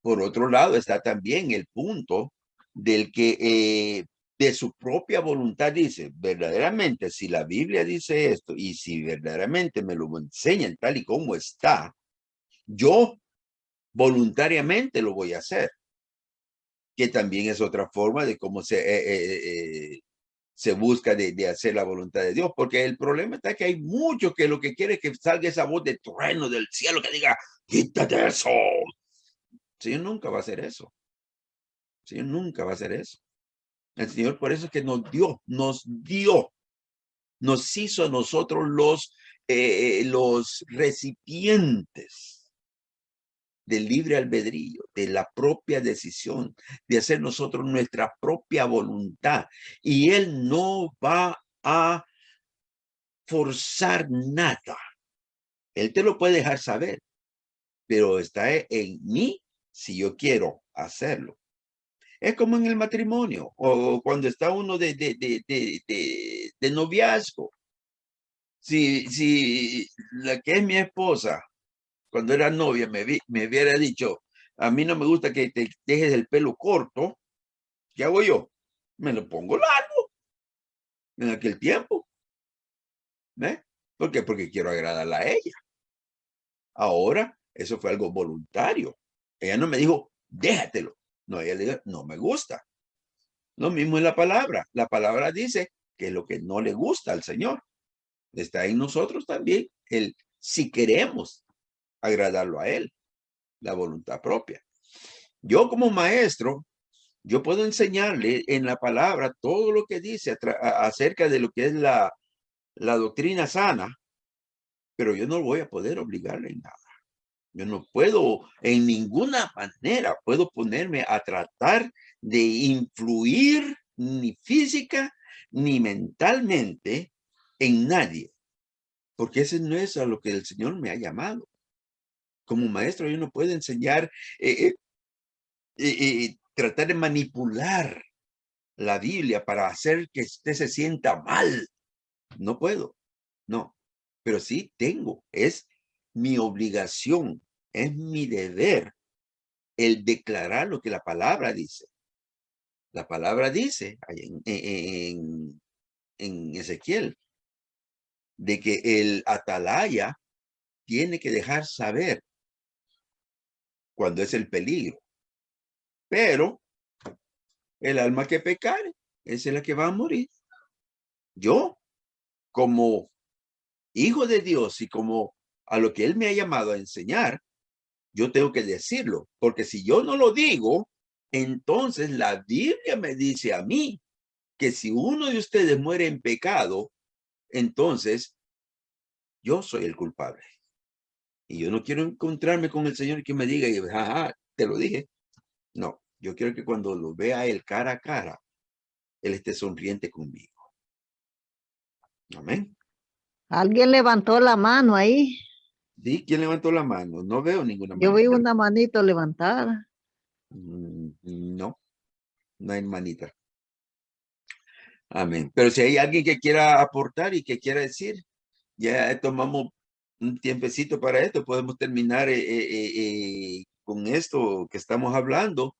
Por otro lado, está también el punto del que de su propia voluntad dice, verdaderamente, si la Biblia dice esto y si verdaderamente me lo enseñan tal y como está, yo voluntariamente lo voy a hacer. Que también es otra forma de cómo se busca de hacer la voluntad de Dios, porque el problema está que hay muchos que lo que quiere es que salga esa voz de trueno del cielo que diga, quítate eso. El Señor nunca va a hacer eso. El Señor nunca va a hacer eso. El Señor por eso es que nos hizo a nosotros los recipientes del libre albedrío, de la propia decisión, de hacer nosotros nuestra propia voluntad. Y Él no va a forzar nada. Él te lo puede dejar saber, pero está en mí si yo quiero hacerlo. Es como en el matrimonio o cuando está uno de noviazgo. Si la que es mi esposa, cuando era novia, me hubiera dicho, a mí no me gusta que te dejes el pelo corto, ¿qué hago yo? Me lo pongo largo en aquel tiempo. ¿Ve? ¿Por qué? Porque quiero agradarla a ella. Ahora, eso fue algo voluntario. Ella no me dijo, déjatelo. No, ella le dijo, no me gusta. Lo mismo es la palabra. La palabra dice que lo que no le gusta al Señor está en nosotros también. Si queremos agradarlo a Él, la voluntad propia. Yo como maestro, yo puedo enseñarle en la palabra todo lo que dice acerca de lo que es la doctrina sana, pero yo no voy a poder obligarle en nada. Yo no puedo, en ninguna manera, puedo ponerme a tratar de influir ni física ni mentalmente en nadie, porque ese no es a lo que el Señor me ha llamado. Como maestro, yo no puedo enseñar, tratar de manipular la Biblia para hacer que usted se sienta mal. No puedo, no, pero sí tengo, es mi obligación, es mi deber el declarar lo que la palabra dice. La palabra dice en Ezequiel de que el atalaya tiene que dejar saber cuando es el peligro. Pero el alma que pecare, esa es la que va a morir. Yo, como hijo de Dios y como a lo que Él me ha llamado a enseñar, yo tengo que decirlo, porque si yo no lo digo, entonces la Biblia me dice a mí que si uno de ustedes muere en pecado, entonces yo soy el culpable. Y yo no quiero encontrarme con el Señor que me diga, jaja, te lo dije. No, yo quiero que cuando lo vea Él cara a cara, Él esté sonriente conmigo. Amén. Alguien levantó la mano ahí. ¿Sí? ¿Quién levantó la mano? No veo ninguna Yo mano. vi una manito levantada. No, no hay manita. Amén. Pero si hay alguien que quiera aportar y que quiera decir, ya tomamos un tiempecito para esto, podemos terminar con esto que estamos hablando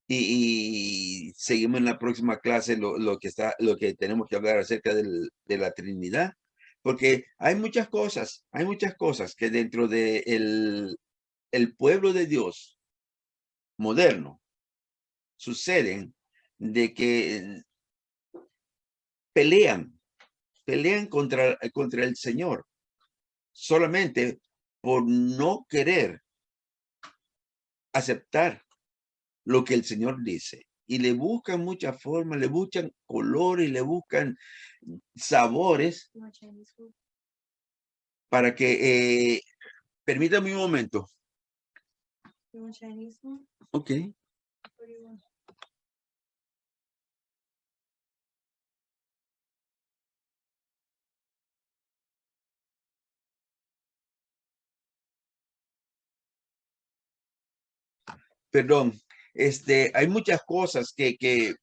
y seguimos en la próxima clase lo que tenemos que hablar acerca de la Trinidad, porque hay muchas cosas que dentro de el pueblo de Dios moderno suceden de que pelean contra el Señor solamente por no querer aceptar lo que el Señor dice. Y le buscan muchas formas, le buscan colores, le buscan sabores para que, permítame un momento. Ok. Perdón, hay muchas cosas que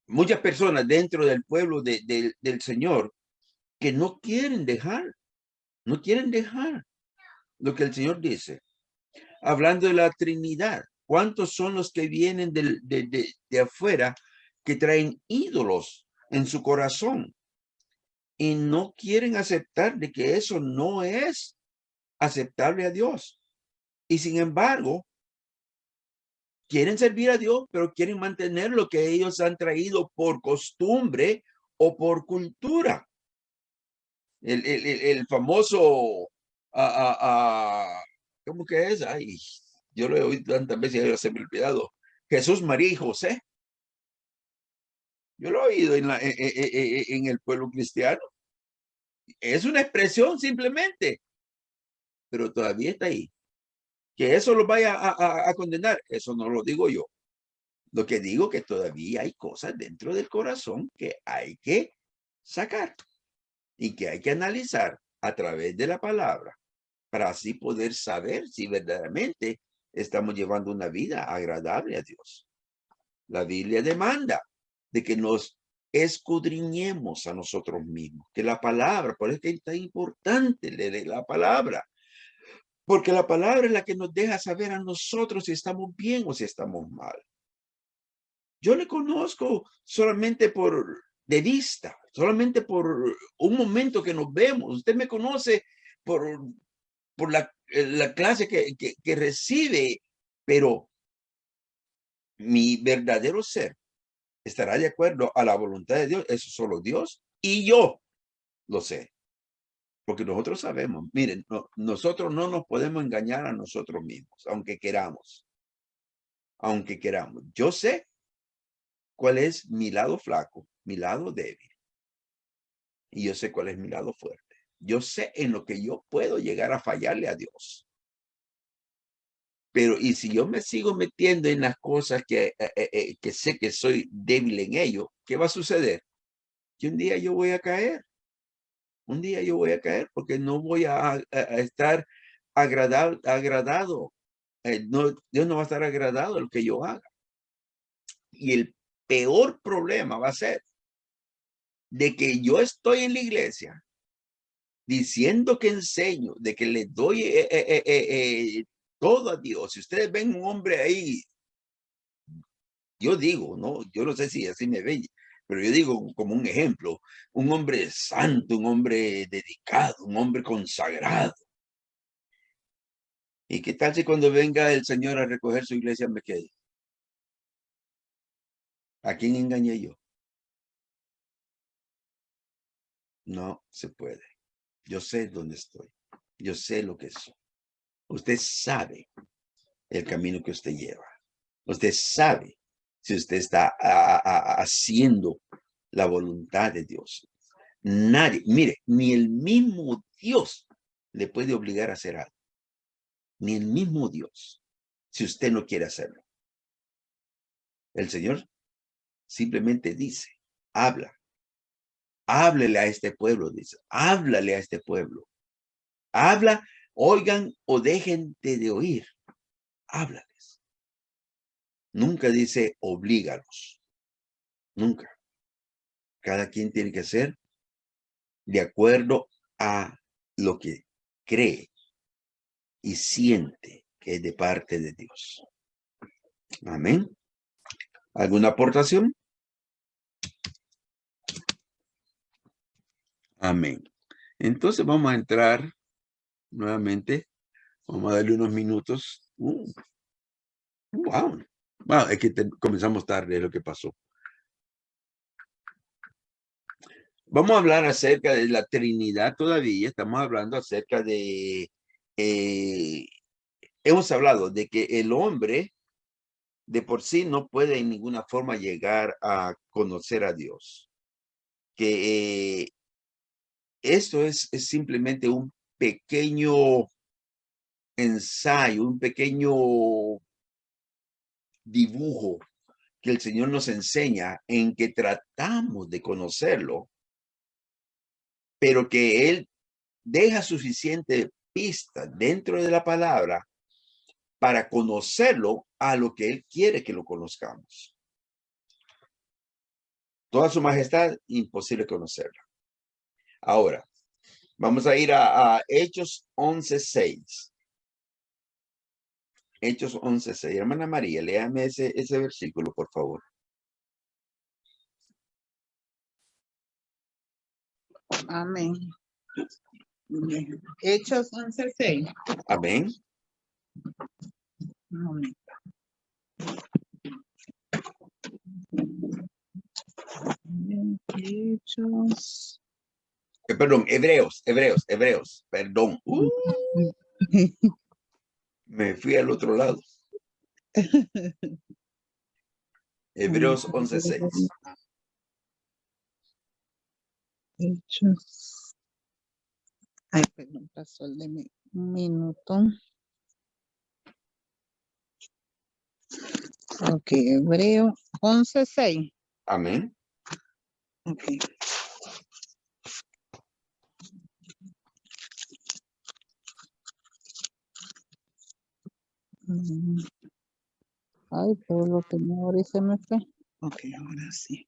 muchas personas dentro del pueblo del Señor que no quieren dejar lo que el Señor dice. Hablando de la Trinidad, ¿cuántos son los que vienen de afuera que traen ídolos en su corazón y no quieren aceptar de que eso no es aceptable a Dios? Y sin embargo, quieren servir a Dios, pero quieren mantener lo que ellos han traído por costumbre o por cultura. El famoso, ¿cómo que es? Ay, yo lo he oído tantas veces y ya se me ha olvidado. Jesús, María y José. Yo lo he oído en el pueblo cristiano. Es una expresión simplemente, pero todavía está ahí. Que eso lo vaya a condenar, eso no lo digo yo. Lo que digo que todavía hay cosas dentro del corazón que hay que sacar y que hay que analizar a través de la palabra para así poder saber si verdaderamente estamos llevando una vida agradable a Dios. La Biblia demanda de que nos escudriñemos a nosotros mismos, que la palabra, por eso es tan importante leer la palabra, porque la palabra es la que nos deja saber a nosotros si estamos bien o si estamos mal. Yo le conozco solamente de vista, solamente por un momento que nos vemos. Usted me conoce por la clase que recibe, pero mi verdadero ser estará de acuerdo a la voluntad de Dios. Eso solo Dios y yo lo sé. Porque nosotros sabemos, miren, nosotros no nos podemos engañar a nosotros mismos, aunque queramos. Aunque queramos. Yo sé cuál es mi lado flaco, mi lado débil. Y yo sé cuál es mi lado fuerte. Yo sé en lo que yo puedo llegar a fallarle a Dios. Pero, y si yo me sigo metiendo en las cosas que sé que soy débil en ello, ¿qué va a suceder? Que un día yo voy a caer. Un día yo voy a caer porque no voy a estar agradado. Dios no va a estar agradado de lo que yo haga. Y el peor problema va a ser de que yo estoy en la iglesia diciendo que enseño, de que le doy todo a Dios. Si ustedes ven un hombre ahí, yo digo, no, yo no sé si así me ven, pero yo digo como un ejemplo, un hombre santo, un hombre dedicado, un hombre consagrado. ¿Y qué tal si cuando venga el Señor a recoger su iglesia me quede? ¿A quién engañé yo? No se puede. Yo sé dónde estoy. Yo sé lo que soy. Usted sabe el camino que usted lleva. Usted sabe si usted está haciendo la voluntad de Dios. Nadie, mire, ni el mismo Dios le puede obligar a hacer algo. Ni el mismo Dios, si usted no quiere hacerlo. El Señor simplemente dice, habla, Háblele a este pueblo, dice. Háblale a este pueblo. Habla, oigan o dejen de oír. Háblales. Nunca dice oblígalos. Nunca. Cada quien tiene que ser de acuerdo a lo que cree y siente que es de parte de Dios. Amén. ¿Alguna aportación? Amén. Entonces vamos a entrar nuevamente. Vamos a darle unos minutos. Wow. Wow, es que comenzamos tarde, es lo que pasó. Vamos a hablar acerca de la Trinidad todavía. Estamos hablando acerca de... hemos hablado de que el hombre de por sí no puede en ninguna forma llegar a conocer a Dios. Que esto es simplemente un pequeño ensayo, un pequeño dibujo que el Señor nos enseña en que tratamos de conocerlo, pero que Él deja suficiente pista dentro de la palabra para conocerlo a lo que Él quiere que lo conozcamos. Toda su majestad, imposible conocerla. Ahora, vamos a ir a Hechos 11:6. Hechos 11:6. Hermana María, léame ese versículo, por favor. Amén. Hechos 11:6. Amén. Un momento. Hechos. Perdón, Hebreos, perdón. Me fui al otro lado. Hebreos 11:6. Hechos. Ay, perdón, pasó el de mi minuto. Ok, Hebreo 11:6. Amén. Ok. Ay, por lo que me ahora se me fue. Ok, ahora sí.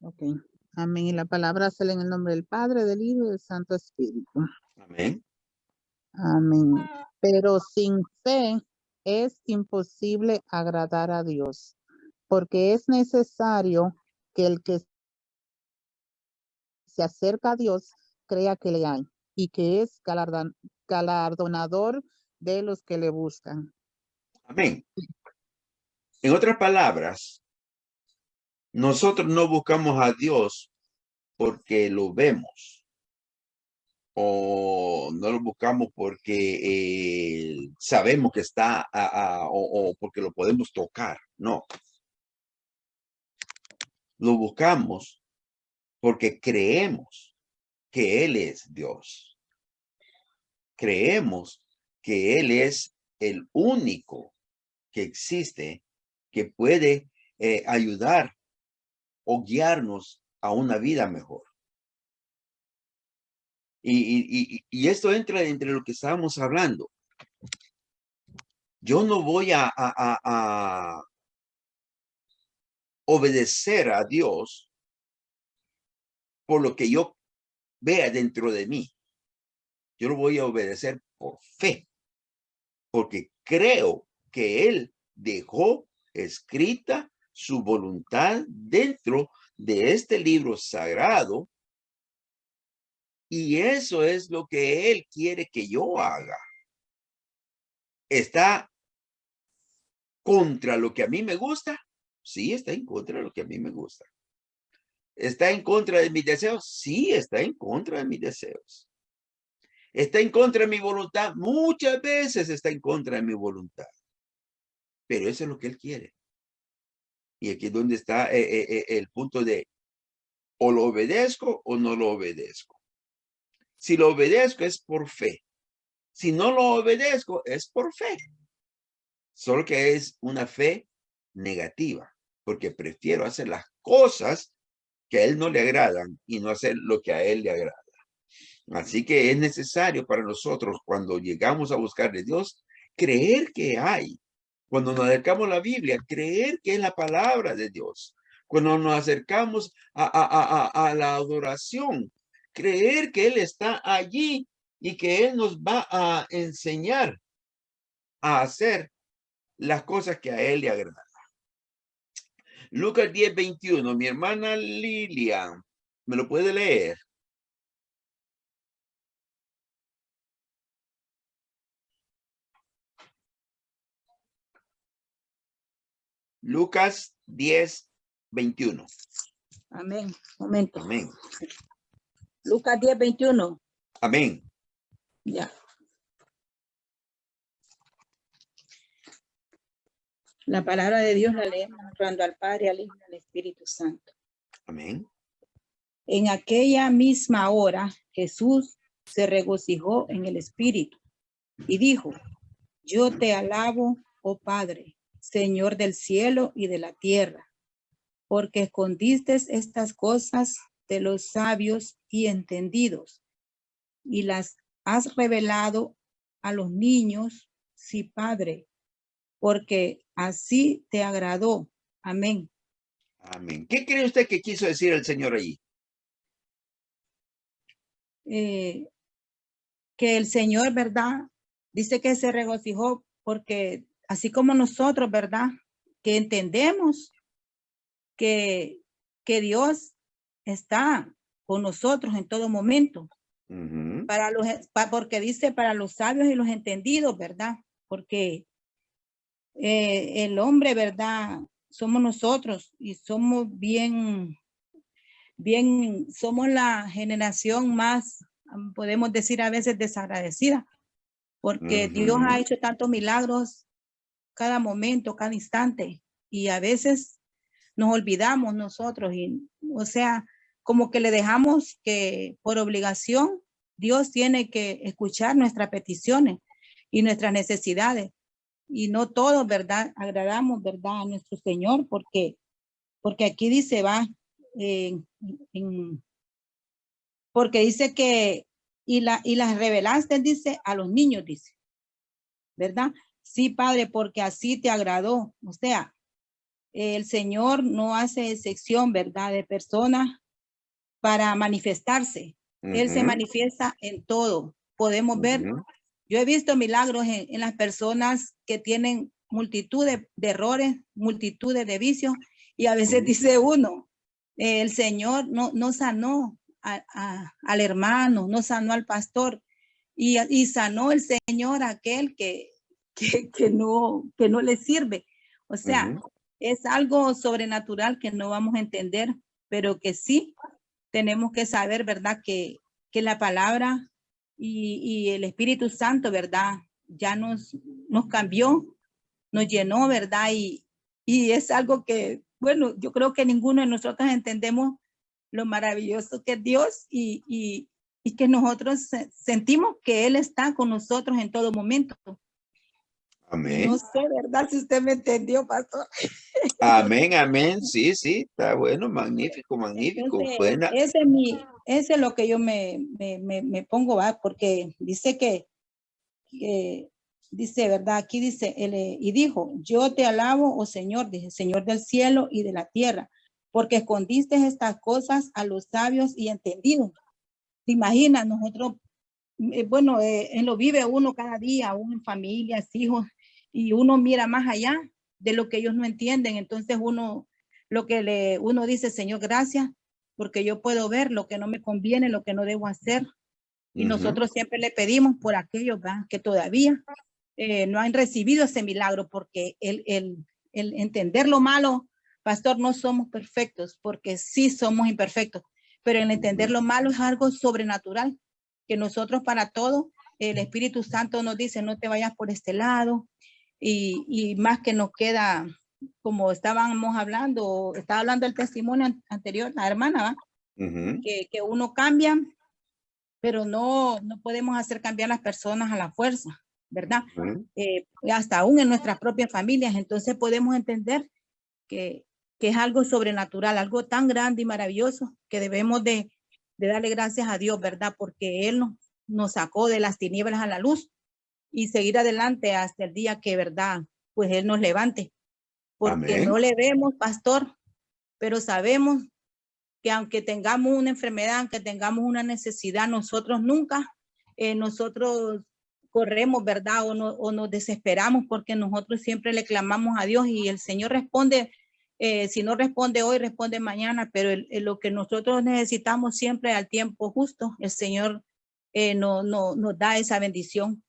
Ok. Amén. Y la palabra sale en el nombre del Padre, del Hijo y del Santo Espíritu. Amén. Amén. Pero sin fe es imposible agradar a Dios, porque es necesario que el que se acerca a Dios crea que le hay y que es galardonador de los que le buscan. Amén. En otras palabras, nosotros no buscamos a Dios porque lo vemos o no lo buscamos porque sabemos que está o porque lo podemos tocar. No. Lo buscamos porque creemos que Él es Dios. Creemos que Él es el único que existe que puede ayudar o guiarnos a una vida mejor. Y esto entra entre lo que estábamos hablando. Yo no voy a obedecer a Dios por lo que yo vea dentro de mí. Yo lo voy a obedecer por fe, porque creo que Él dejó escrita su voluntad dentro de este libro sagrado. Y eso es lo que Él quiere que yo haga. ¿Está contra lo que a mí me gusta? Sí, está en contra de lo que a mí me gusta. ¿Está en contra de mis deseos? Sí, está en contra de mis deseos. ¿Está en contra de mi voluntad? Muchas veces está en contra de mi voluntad. Pero eso es lo que Él quiere. Y aquí es donde está el punto de o lo obedezco o no lo obedezco. Si lo obedezco es por fe. Si no lo obedezco es por fe. Solo que es una fe negativa, porque prefiero hacer las cosas que a él no le agradan y no hacer lo que a él le agrada. Así que es necesario para nosotros, cuando llegamos a buscar de Dios, creer que hay. Cuando nos acercamos a la Biblia, creer que es la palabra de Dios. Cuando nos acercamos a la adoración, creer que Él está allí y que Él nos va a enseñar a hacer las cosas que a Él le agradan. Lucas 10:21, mi hermana Lilia, ¿me lo puede leer? Lucas 10:21. Amén. Momento. Amén. Lucas 10:21. Amén. Ya. La palabra de Dios la leemos honrando al Padre, al Hijo y al Espíritu Santo. Amén. En aquella misma hora, Jesús se regocijó en el Espíritu y dijo: yo te alabo, oh Padre, Señor del cielo y de la tierra, porque escondiste estas cosas de los sabios y entendidos y las has revelado a los niños. Sí, Padre, porque así te agradó. Amén. Amén. ¿Qué cree usted que quiso decir el Señor allí? Que el Señor, ¿verdad? Dice que se regocijó porque así como nosotros, ¿verdad? Que entendemos que Dios está con nosotros en todo momento. Porque dice para los sabios y los entendidos, ¿verdad? Porque el hombre, ¿verdad? Somos nosotros y somos somos la generación más, podemos decir a veces, desagradecida, porque Dios ha hecho tantos milagros cada momento, cada instante, y a veces nos olvidamos nosotros, y o sea, como que le dejamos que por obligación Dios tiene que escuchar nuestras peticiones y nuestras necesidades, y no todos, ¿verdad? Agradamos, ¿verdad? A nuestro Señor, porque aquí dice, porque dice que, y las revelaste, dice, a los niños, dice, ¿verdad? Sí, Padre, porque así te agradó. O sea, el Señor no hace excepción, ¿verdad? De personas para manifestarse. Él se manifiesta en todo. Podemos ver, yo he visto milagros en las personas que tienen multitud de errores, multitudes de vicios, y a veces dice uno, el Señor no sanó al hermano, no sanó al pastor, y sanó el Señor a aquel que no le sirve. O sea, es algo sobrenatural que no vamos a entender, pero que sí tenemos que saber, ¿verdad? Que la palabra y el Espíritu Santo, ¿verdad? Ya nos cambió, nos llenó, ¿verdad? Y es algo que, bueno, yo creo que ninguno de nosotros entendemos lo maravilloso que es Dios y que nosotros sentimos que Él está con nosotros en todo momento. Amén. No sé, ¿verdad? Si usted me entendió, pastor. Amén, amén. Sí, sí, está bueno, magnífico, magnífico. Entonces, Buena. ese es lo que yo me pongo, ¿va? Porque dice que dice, ¿verdad? Aquí dice, y dijo, yo te alabo, oh Señor, dice, Señor del cielo y de la tierra, porque escondiste estas cosas a los sabios y entendidos. ¿Te imaginas? Nosotros, bueno, en lo vive uno cada día, uno en familias, hijos, y uno mira más allá de lo que ellos no entienden. Entonces uno dice, Señor, gracias, porque yo puedo ver lo que no me conviene, lo que no debo hacer. Y nosotros siempre le pedimos por aquellos que todavía no han recibido ese milagro, porque el entender lo malo, pastor, no somos perfectos, porque sí somos imperfectos, pero el entender lo malo es algo sobrenatural, que nosotros para todo, el Espíritu Santo nos dice, no te vayas por este lado, y más que nos queda, como estaba hablando el testimonio anterior, la hermana, que uno cambia, pero no podemos hacer cambiar las personas a la fuerza, ¿verdad? Hasta aún en nuestras propias familias. Entonces podemos entender que es algo sobrenatural, algo tan grande y maravilloso que debemos de darle gracias a Dios, ¿verdad? Porque Él nos sacó de las tinieblas a la luz y seguir adelante hasta el día que, ¿verdad? Pues Él nos levante. Porque Amén. no le vemos, pastor, pero sabemos que aunque tengamos una enfermedad, aunque tengamos una necesidad, nosotros nunca, nosotros corremos, ¿verdad? O nos desesperamos porque nosotros siempre le clamamos a Dios y el Señor responde. Si no responde hoy, responde mañana, pero lo que nosotros necesitamos siempre al tiempo justo, el Señor nos da esa bendición.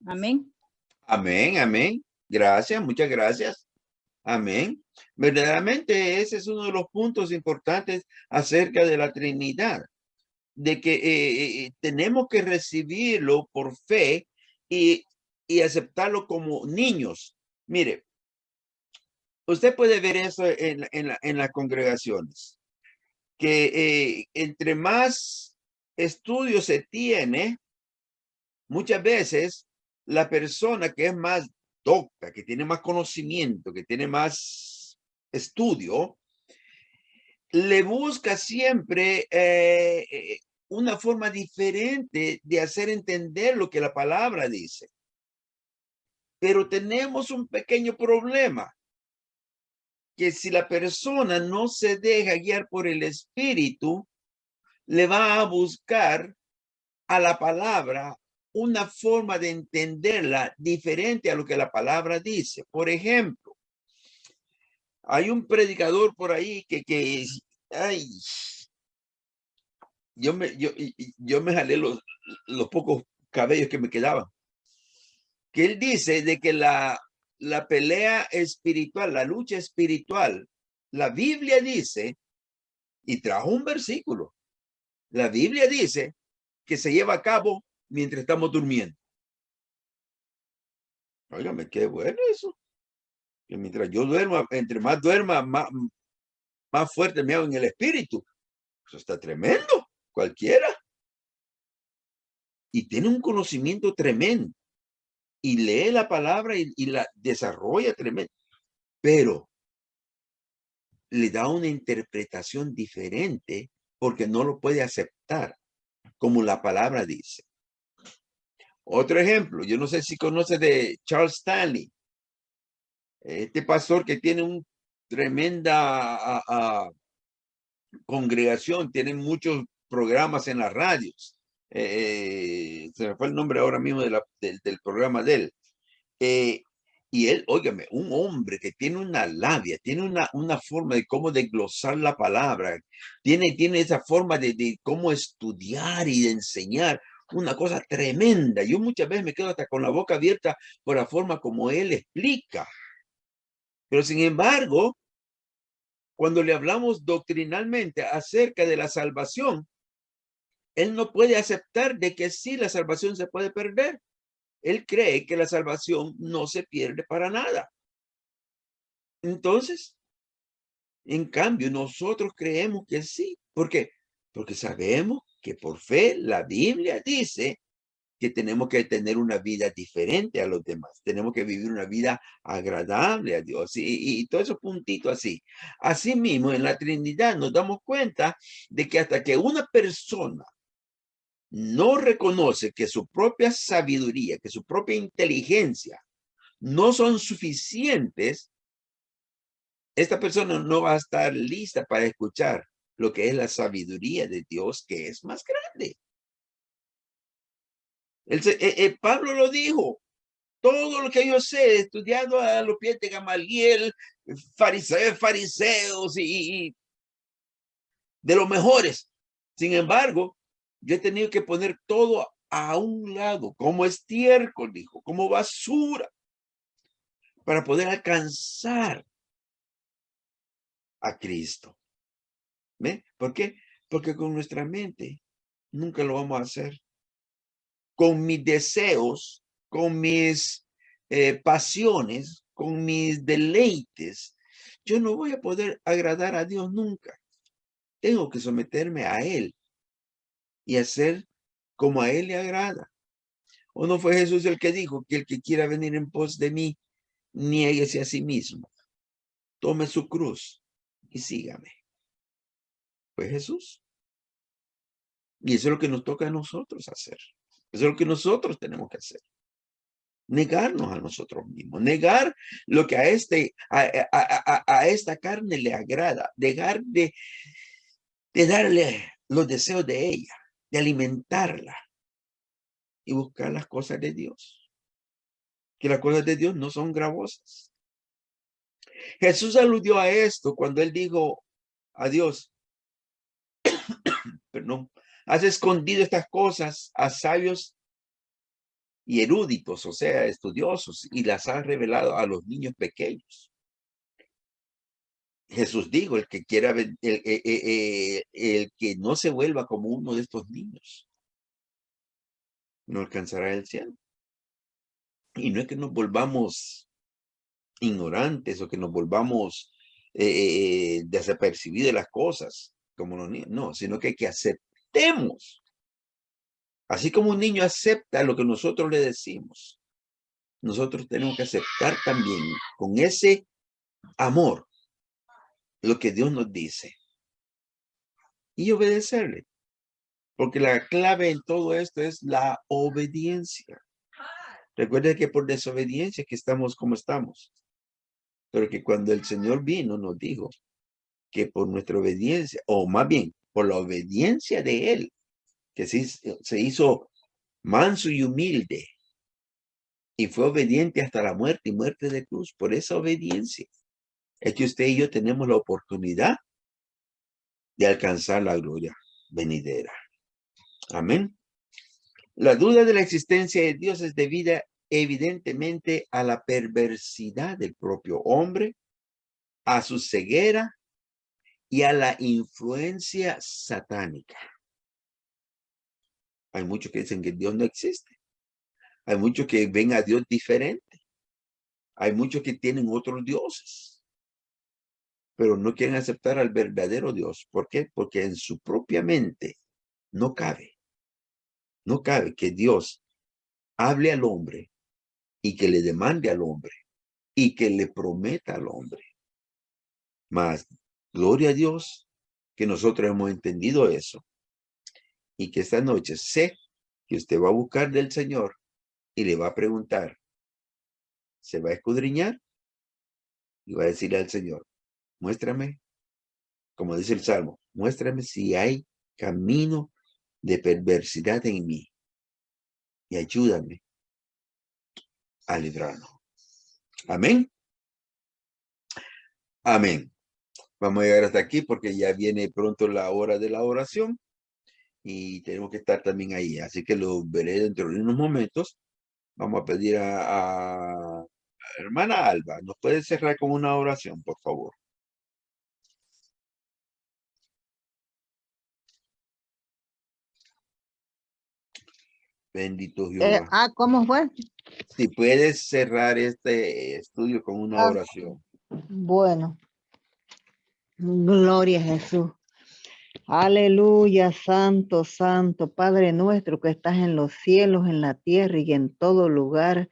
Amén. Amén, amén. Gracias, muchas gracias. Amén. Verdaderamente ese es uno de los puntos importantes acerca de la Trinidad, de que tenemos que recibirlo por fe y aceptarlo como niños. Mire, usted puede ver eso en las congregaciones, que entre más estudios se tiene, muchas veces la persona que es más docta, que tiene más conocimiento, que tiene más estudio, le busca siempre una forma diferente de hacer entender lo que la palabra dice. Pero tenemos un pequeño problema, que si la persona no se deja guiar por el Espíritu, le va a buscar a la palabra una forma de entenderla diferente a lo que la palabra dice. Por ejemplo, hay un predicador por ahí que ay, yo me jalé los pocos cabellos que me quedaban. Que él dice de que la pelea espiritual, la lucha espiritual, la Biblia dice, y trajo un versículo, la Biblia dice que se lleva a cabo mientras estamos durmiendo. Óigame, qué bueno eso. Que mientras yo duerma, entre más duerma, más fuerte me hago en el espíritu. Eso está tremendo, cualquiera. Y tiene un conocimiento tremendo. Y lee la palabra y la desarrolla tremendo. Pero le da una interpretación diferente porque no lo puede aceptar como la palabra dice. Otro ejemplo, yo no sé si conoce de Charles Stanley, este pastor que tiene una tremenda congregación, tiene muchos programas en las radios. Se me fue el nombre ahora mismo del programa de él. Y él, óigame, un hombre que tiene una labia, tiene una forma de cómo desglosar la palabra, tiene esa forma de cómo estudiar y de enseñar, una cosa tremenda. Yo muchas veces me quedo hasta con la boca abierta por la forma como él explica. Pero sin embargo, cuando le hablamos doctrinalmente acerca de la salvación, él no puede aceptar de que sí, la salvación se puede perder. Él cree que la salvación no se pierde para nada. Entonces, en cambio, nosotros creemos que sí. ¿Por qué? Porque sabemos que por fe la Biblia dice que tenemos que tener una vida diferente a los demás. Tenemos que vivir una vida agradable a Dios y todos esos puntitos así. Asimismo, en la Trinidad nos damos cuenta de que hasta que una persona no reconoce que su propia sabiduría, que su propia inteligencia no son suficientes, esta persona no va a estar lista para escuchar lo que es la sabiduría de Dios, que es más grande. Pablo lo dijo, todo lo que yo sé, estudiando a los pies de Gamaliel, fariseos y de los mejores. Sin embargo, yo he tenido que poner todo a un lado, como estiércol, dijo, como basura, para poder alcanzar a Cristo. ¿Ve? ¿Por qué? Porque con nuestra mente nunca lo vamos a hacer. Con mis deseos, con mis pasiones, con mis deleites, yo no voy a poder agradar a Dios nunca. Tengo que someterme a Él y hacer como a Él le agrada. ¿O no fue Jesús el que dijo que el que quiera venir en pos de mí, niéguese a sí mismo? tome su cruz y sígame. Fue Jesús. Y eso es lo que nos toca a nosotros hacer. Eso es lo que nosotros tenemos que hacer. Negarnos a nosotros mismos, negar lo que a esta carne le agrada, dejar de darle los deseos de ella, de alimentarla y buscar las cosas de Dios. Que las cosas de Dios no son gravosas. Jesús aludió a esto cuando él dijo a Dios, perdón, has escondido estas cosas a sabios y eruditos, o sea, estudiosos, y las has revelado a los niños pequeños. Jesús dijo, el que quiera, el que no se vuelva como uno de estos niños, no alcanzará el cielo. Y no es que nos volvamos ignorantes o que nos volvamos desapercibidos de las cosas, como los niños, no, sino que aceptemos. Así como un niño acepta lo que nosotros le decimos, nosotros tenemos que aceptar también con ese amor lo que Dios nos dice y obedecerle. Porque la clave en todo esto es la obediencia. Recuerda que por desobediencia que estamos como estamos. Pero que cuando el Señor vino nos dijo que por nuestra obediencia, o más bien por la obediencia de Él, que se hizo manso y humilde y fue obediente hasta la muerte y muerte de cruz. Por esa obediencia es que usted y yo tenemos la oportunidad de alcanzar la gloria venidera. Amén. La duda de la existencia de Dios es debida evidentemente a la perversidad del propio hombre, a su ceguera y a la influencia satánica. Hay muchos que dicen que Dios no existe. Hay muchos que ven a Dios diferente. Hay muchos que tienen otros dioses, pero no quieren aceptar al verdadero Dios. ¿Por qué? Porque en su propia mente no cabe que Dios hable al hombre y que le demande al hombre y que le prometa al hombre. Mas, gloria a Dios que nosotros hemos entendido eso y que esta noche sé que usted va a buscar del Señor y le va a preguntar, se va a escudriñar y va a decirle al Señor, muéstrame, como dice el Salmo, muéstrame si hay camino de perversidad en mí y ayúdame a librarnos. Amén. Amén. Vamos a llegar hasta aquí porque ya viene pronto la hora de la oración y tenemos que estar también ahí. Así que lo veré dentro de unos momentos. Vamos a pedir a hermana Alba, ¿nos puede cerrar con una oración, por favor? Bendito Jehová. ¿Cómo fue? Si puedes cerrar este estudio con una oración. Bueno. Gloria a Jesús. Aleluya, santo, santo, Padre nuestro que estás en los cielos, en la tierra y en todo lugar.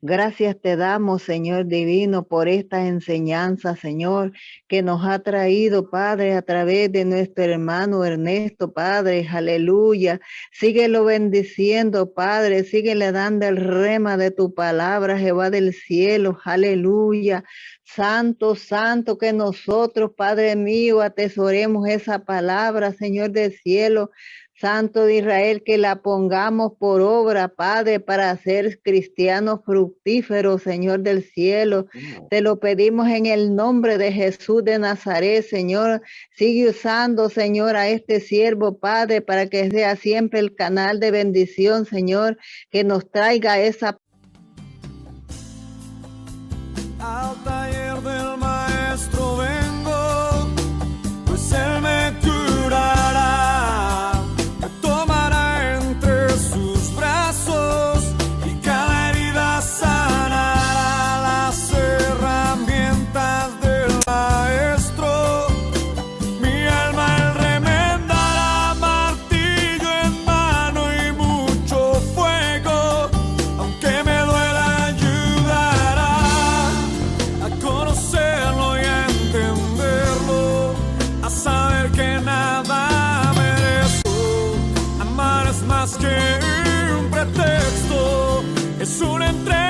Gracias te damos, Señor divino, por esta enseñanza, Señor, que nos ha traído, Padre, a través de nuestro hermano Ernesto, Padre, aleluya. Síguelo bendiciendo, Padre, síguele dando el rema de tu palabra, Jehová del cielo, aleluya. Santo, santo, que nosotros, Padre mío, atesoremos esa palabra, Señor del cielo, Santo de Israel, que la pongamos por obra, Padre, para ser cristianos fructíferos, Señor del cielo. Te lo pedimos en el nombre de Jesús de Nazaret, Señor. Sigue usando, Señor, a este siervo, Padre, para que sea siempre el canal de bendición, Señor, que nos traiga esa. Al taller del maestro vengo, pues él me curará, me tomará entre sus brazos y cada herida sanará. Las herramientas del maestro, mi alma él remendará, martillo en mano y mucho fuego, aunque me es una entrega